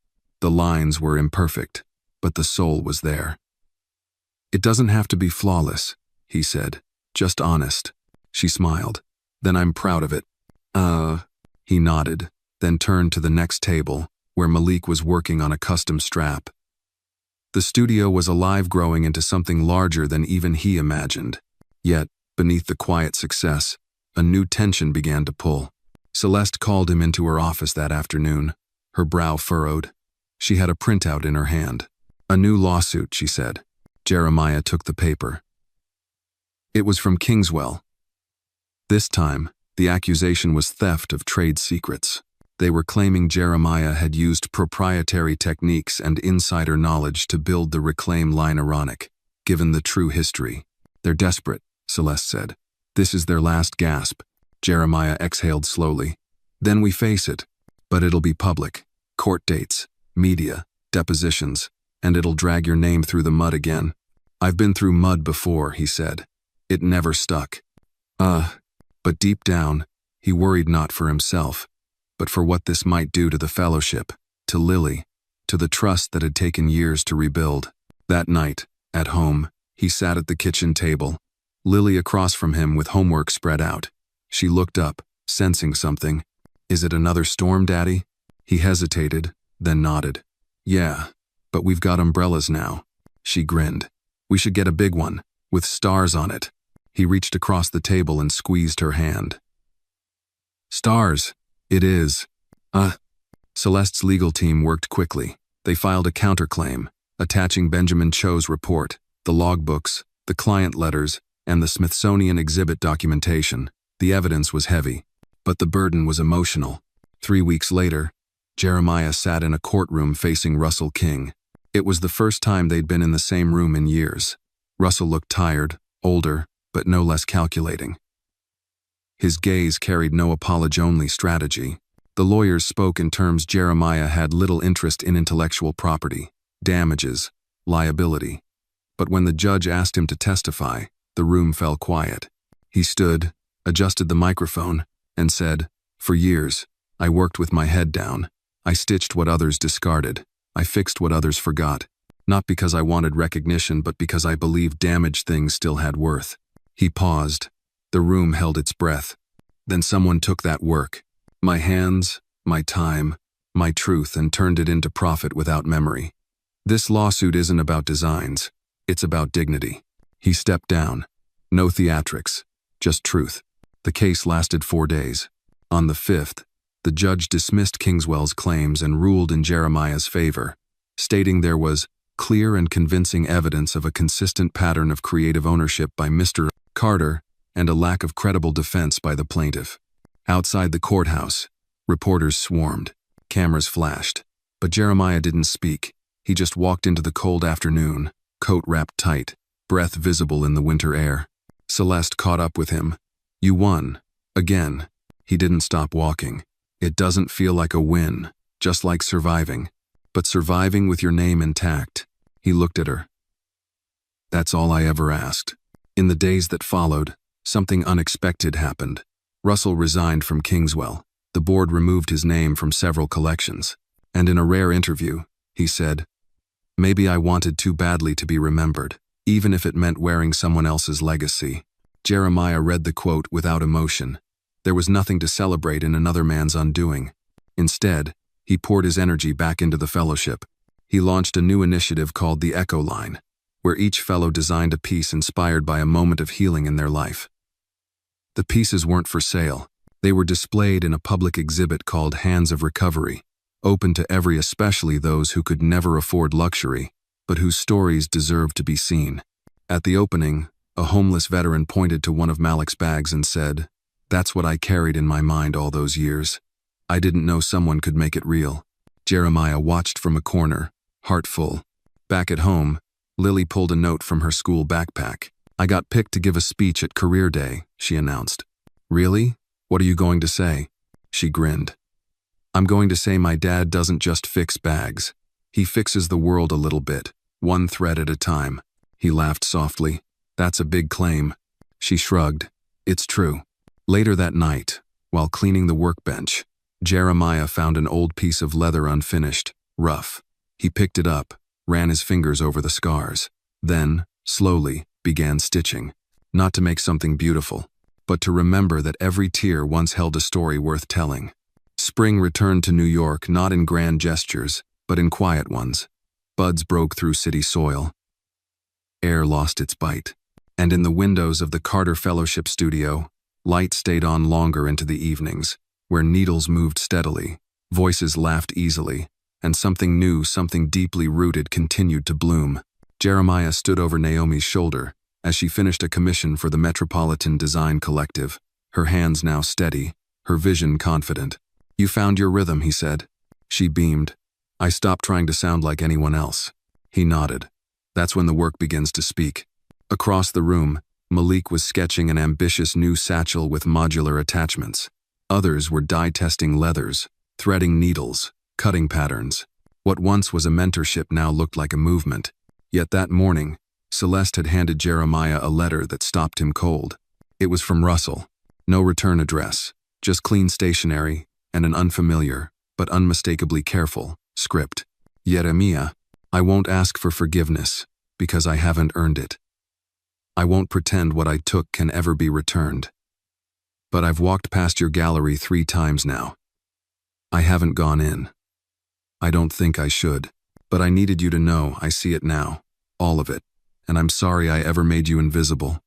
The lines were imperfect, but the soul was there. "It doesn't have to be flawless," he said, "just honest." She smiled. "Then I'm proud of it." He nodded, then turned to the next table, where Malik was working on a custom strap. The studio was alive, growing into something larger than even he imagined. Yet, beneath the quiet success, a new tension began to pull. Celeste called him into her office that afternoon, her brow furrowed. She had a printout in her hand. "A new lawsuit," she said. Jeremiah took the paper. It was from Kingswell. This time, the accusation was theft of trade secrets. They were claiming Jeremiah had used proprietary techniques and insider knowledge to build the Reclaim line. Ironic, given the true history. "They're desperate," Celeste said. "This is their last gasp." Jeremiah exhaled slowly. "Then we face it. But it'll be public. Court dates, media, depositions, and it'll drag your name through the mud again." "I've been through mud before," he said. "It never stuck." But deep down, he worried not for himself, but for what this might do to the fellowship, to Lily, to the trust that had taken years to rebuild. That night, at home, he sat at the kitchen table, Lily across from him with homework spread out. She looked up, sensing something. "Is it another storm, Daddy?" He hesitated, then nodded. "Yeah, but we've got umbrellas now." She grinned. "We should get a big one, with stars on it." He reached across the table and squeezed her hand. "Stars, it is." Celeste's legal team worked quickly. They filed a counterclaim, attaching Benjamin Cho's report, the logbooks, the client letters, and the Smithsonian exhibit documentation. The evidence was heavy, but the burden was emotional. 3 weeks later, Jeremiah sat in a courtroom facing Russell King. It was the first time they'd been in the same room in years. Russell looked tired, older, but no less calculating. His gaze carried no apology-only strategy. The lawyers spoke in terms Jeremiah had little interest in: intellectual property, damages, liability. But when the judge asked him to testify, the room fell quiet. He stood, adjusted the microphone, and said, For years, I worked with my head down. I stitched what others discarded. I fixed what others forgot. Not because I wanted recognition, but because I believed damaged things still had worth. He paused. The room held its breath. Then someone took that work, my hands, my time, my truth, and turned it into profit without memory. This lawsuit isn't about designs. It's about dignity. He stepped down. No theatrics, just truth. The case lasted 4 days. On the 5th, the judge dismissed Kingswell's claims and ruled in Jeremiah's favor, stating there was clear and convincing evidence of a consistent pattern of creative ownership by Mr. Carter and a lack of credible defense by the plaintiff. Outside the courthouse, reporters swarmed. Cameras flashed. But Jeremiah didn't speak. He just walked into the cold afternoon, coat wrapped tight, breath visible in the winter air. Celeste caught up with him. "You won. Again." He didn't stop walking. "It doesn't feel like a win, just like surviving. But surviving with your name intact." He looked at her. "That's all I ever asked." In the days that followed, something unexpected happened. Russell resigned from Kingswell. The board removed his name from several collections. And in a rare interview, he said, "Maybe I wanted too badly to be remembered, even if it meant wearing someone else's legacy." Jeremiah read the quote without emotion. There was nothing to celebrate in another man's undoing. Instead, he poured his energy back into the fellowship. He launched a new initiative called the Echo Line, where each fellow designed a piece inspired by a moment of healing in their life. The pieces weren't for sale. They were displayed in a public exhibit called Hands of Recovery, open to every, especially those who could never afford luxury, but whose stories deserved to be seen. At the opening, a homeless veteran pointed to one of Malik's bags and said, "That's what I carried in my mind all those years. I didn't know someone could make it real." Jeremiah watched from a corner, heart full. Back at home, Lily pulled a note from her school backpack. "I got picked to give a speech at Career Day," she announced. "Really? What are you going to say?" She grinned. "I'm going to say my dad doesn't just fix bags. He fixes the world a little bit, one thread at a time." He laughed softly. "That's a big claim." She shrugged. "It's true." Later that night, while cleaning the workbench, Jeremiah found an old piece of leather unfinished, rough. He picked it up, ran his fingers over the scars, then, slowly, began stitching. Not to make something beautiful, but to remember that every tear once held a story worth telling. Spring returned to New York not in grand gestures, but in quiet ones. Buds broke through city soil. Air lost its bite. And in the windows of the Carter Fellowship studio, light stayed on longer into the evenings, where needles moved steadily, voices laughed easily, and something new, something deeply rooted continued to bloom. Jeremiah stood over Naomi's shoulder as she finished a commission for the Metropolitan Design Collective, her hands now steady, her vision confident. "You found your rhythm," he said. She beamed. "I stopped trying to sound like anyone else." He nodded. That's when the work begins to speak. Across the room, Malik was sketching an ambitious new satchel with modular attachments. Others were die-testing leathers, threading needles, cutting patterns. What once was a mentorship now looked like a movement. Yet that morning, Celeste had handed Jeremiah a letter that stopped him cold. It was from Russell. No return address, just clean stationery and an unfamiliar, but unmistakably careful, script. "Jeremiah, I won't ask for forgiveness, because I haven't earned it. I won't pretend what I took can ever be returned. But I've walked past your gallery 3 times now. I haven't gone in. I don't think I should. But I needed you to know I see it now, all of it, and I'm sorry I ever made you invisible.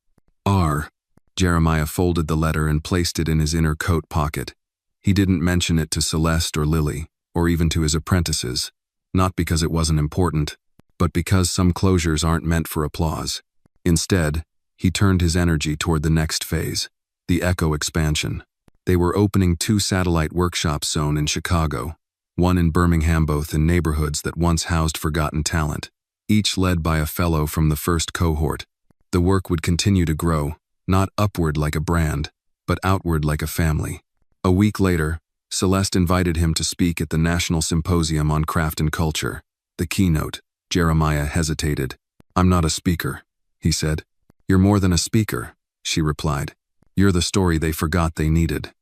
R." Jeremiah folded the letter and placed it in his inner coat pocket. He didn't mention it to Celeste or Lily, or even to his apprentices, not because it wasn't important, but because some closures aren't meant for applause. Instead, he turned his energy toward the next phase, the Echo expansion. They were opening 2 satellite workshops zone in Chicago, one in Birmingham, both in neighborhoods that once housed forgotten talent, each led by a fellow from the first cohort. The work would continue to grow, not upward like a brand, but outward like a family. A week later, Celeste invited him to speak at the National Symposium on Craft and Culture. The keynote. Jeremiah hesitated. "I'm not a speaker," he said. "You're more than a speaker," she replied. "You're the story they forgot they needed."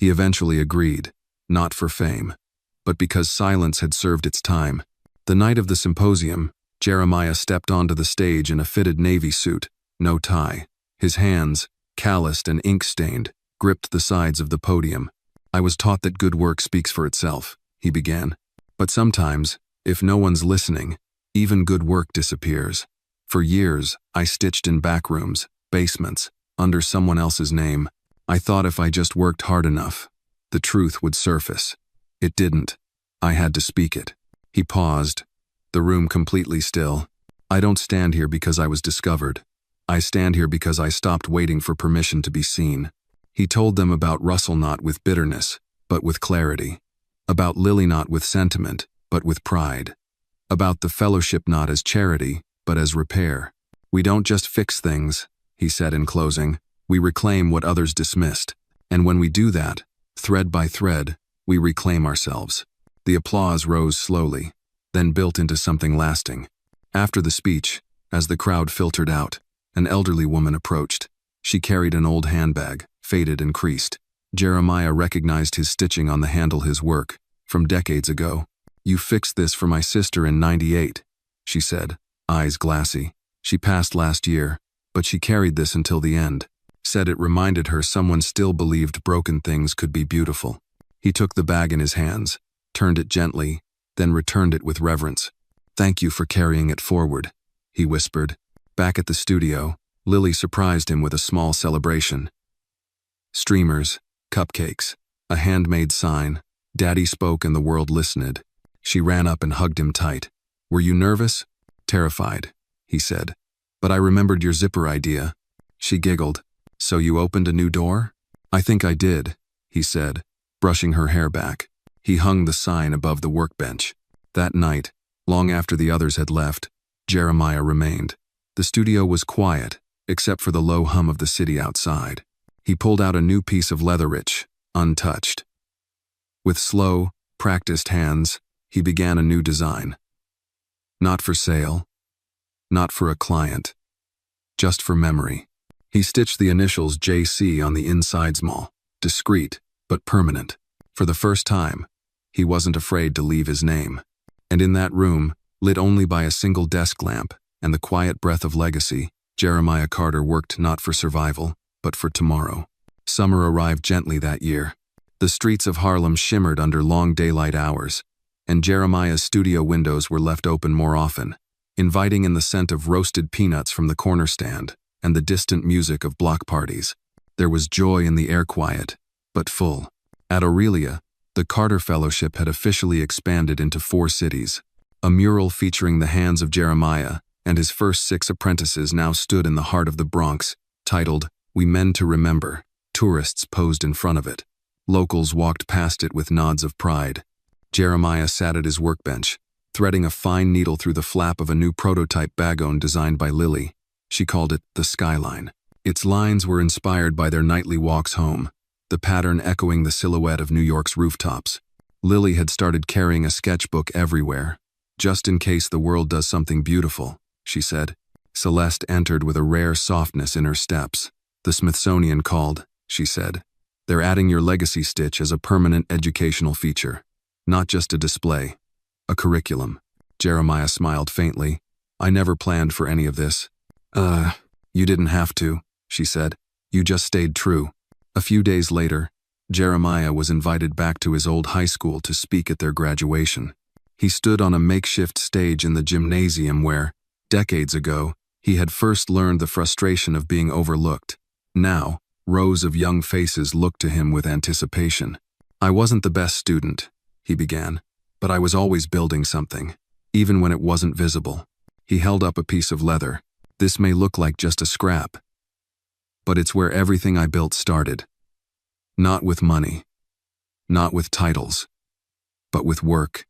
He eventually agreed, not for fame, but because silence had served its time. The night of the symposium, Jeremiah stepped onto the stage in a fitted navy suit, no tie. His hands, calloused and ink-stained, gripped the sides of the podium. "I was taught that good work speaks for itself," he began. "But sometimes, if no one's listening, even good work disappears. For years, I stitched in back rooms, basements, under someone else's name. I thought if I just worked hard enough, the truth would surface. It didn't. I had to speak it." He paused, the room completely still. "I don't stand here because I was discovered. I stand here because I stopped waiting for permission to be seen." He told them about Russell not with bitterness, but with clarity. About Lily not with sentiment, but with pride. About the fellowship not as charity, but as repair. "We don't just fix things," he said in closing. "We reclaim what others dismissed. And when we do that, thread by thread, we reclaim ourselves." The applause rose slowly, then built into something lasting. After the speech, as the crowd filtered out, an elderly woman approached. She carried an old handbag, faded and creased. Jeremiah recognized his stitching on the handle, his work, from decades ago. "You fixed this for my sister in '98, she said, eyes glassy. "She passed last year, but she carried this until the end. Said it reminded her someone still believed broken things could be beautiful." He took the bag in his hands, turned it gently, then returned it with reverence. "Thank you for carrying it forward," he whispered. Back at the studio, Lily surprised him with a small celebration. Streamers, cupcakes, a handmade sign. Daddy spoke and the world listened. She ran up and hugged him tight. "Were you nervous?" "Terrified," he said. "But I remembered your zipper idea." She giggled. "So you opened a new door?" "I think I did," he said, brushing her hair back. He hung the sign above the workbench. That night, long after the others had left, Jeremiah remained. The studio was quiet, except for the low hum of the city outside. He pulled out a new piece of leather, rich, untouched. With slow, practiced hands, he began a new design. Not for sale, not for a client, just for memory. He stitched the initials JC on the inside, small, discreet, but permanent. For the first time, he wasn't afraid to leave his name. And in that room, lit only by a single desk lamp and the quiet breath of legacy, Jeremiah Carter worked not for survival, but for tomorrow. Summer arrived gently that year. The streets of Harlem shimmered under long daylight hours, and Jeremiah's studio windows were left open more often, inviting in the scent of roasted peanuts from the corner stand and the distant music of block parties. There was joy in the air, quiet, but full. At Aurelia, the Carter Fellowship had officially expanded into 4 cities. A mural featuring the hands of Jeremiah and his first 6 apprentices now stood in the heart of the Bronx, titled, "We Men to Remember." Tourists posed in front of it. Locals walked past it with nods of pride. Jeremiah sat at his workbench, threading a fine needle through the flap of a new prototype bagon designed by Lily. She called it the Skyline. Its lines were inspired by their nightly walks home, the pattern echoing the silhouette of New York's rooftops. Lily had started carrying a sketchbook everywhere. "Just in case the world does something beautiful," she said. Celeste entered with a rare softness in her steps. "The Smithsonian called," she said. "They're adding your legacy stitch as a permanent educational feature. Not just a display, a curriculum." Jeremiah smiled faintly. "I never planned for any of this." You didn't have to," she said. "You just stayed true." A few days later, Jeremiah was invited back to his old high school to speak at their graduation. He stood on a makeshift stage in the gymnasium where, decades ago, he had first learned the frustration of being overlooked. Now, rows of young faces looked to him with anticipation. "I wasn't the best student," he began, "but I was always building something, even when it wasn't visible." He held up a piece of leather. "This may look like just a scrap, but it's where everything I built started. Not with money, not with titles, but with work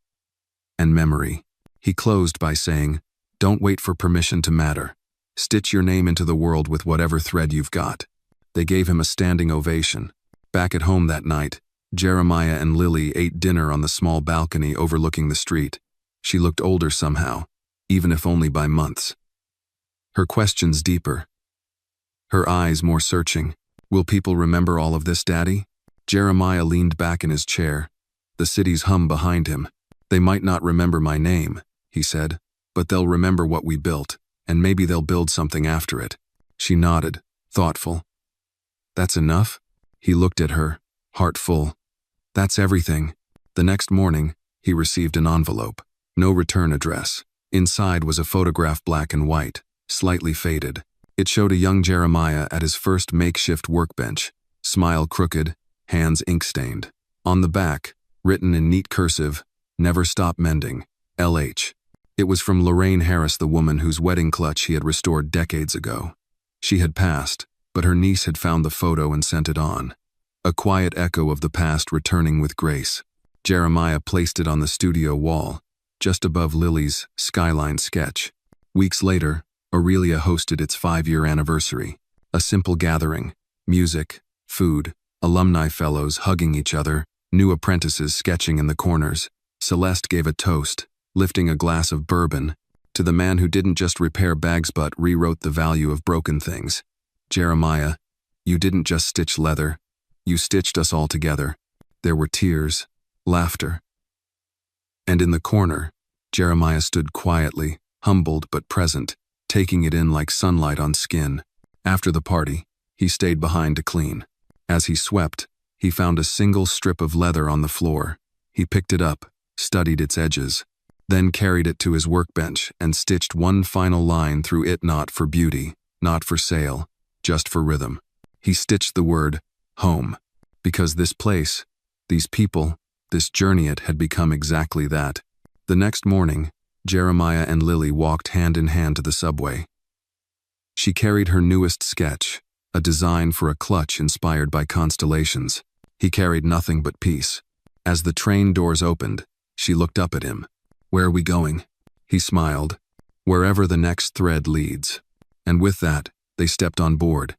and memory." He closed by saying, "Don't wait for permission to matter. Stitch your name into the world with whatever thread you've got." They gave him a standing ovation. Back at home that night, Jeremiah and Lily ate dinner on the small balcony overlooking the street. She looked older somehow, even if only by months. Her questions deeper. Her eyes more searching. "Will people remember all of this, Daddy?" Jeremiah leaned back in his chair, the city's hum behind him. "They might not remember my name," he said, "but they'll remember what we built, and maybe they'll build something after it." She nodded, thoughtful. "That's enough?" He looked at her, heart full. "That's everything." The next morning, he received an envelope. No return address. Inside was a photograph, black and white, slightly faded. It showed a young Jeremiah at his first makeshift workbench, smile crooked, hands ink-stained. On the back, written in neat cursive, "Never stop mending, LH." It was from Lorraine Harris, the woman whose wedding clutch he had restored decades ago. She had passed, but her niece had found the photo and sent it on. A quiet echo of the past returning with grace. Jeremiah placed it on the studio wall, just above Lily's skyline sketch. Weeks later, Aurelia hosted its 5-year anniversary. A simple gathering, music, food, alumni fellows hugging each other, new apprentices sketching in the corners. Celeste gave a toast, lifting a glass of bourbon, to the man who didn't just repair bags but rewrote the value of broken things. "Jeremiah, you didn't just stitch leather, you stitched us all together." There were tears, laughter. And in the corner, Jeremiah stood quietly, humbled but present, taking it in like sunlight on skin. After the party, he stayed behind to clean. As he swept, he found a single strip of leather on the floor. He picked it up, studied its edges, then carried it to his workbench and stitched one final line through it. "Not for beauty, not for sale, just for rhythm." He stitched the word, home, because this place, these people, this journey, it had become exactly that. The next morning, Jeremiah and Lily walked hand in hand to the subway. She carried her newest sketch, a design for a clutch inspired by constellations. He carried nothing but peace. As the train doors opened, she looked up at him. "Where are we going?" He smiled. "Wherever the next thread leads." And with that, they stepped on board.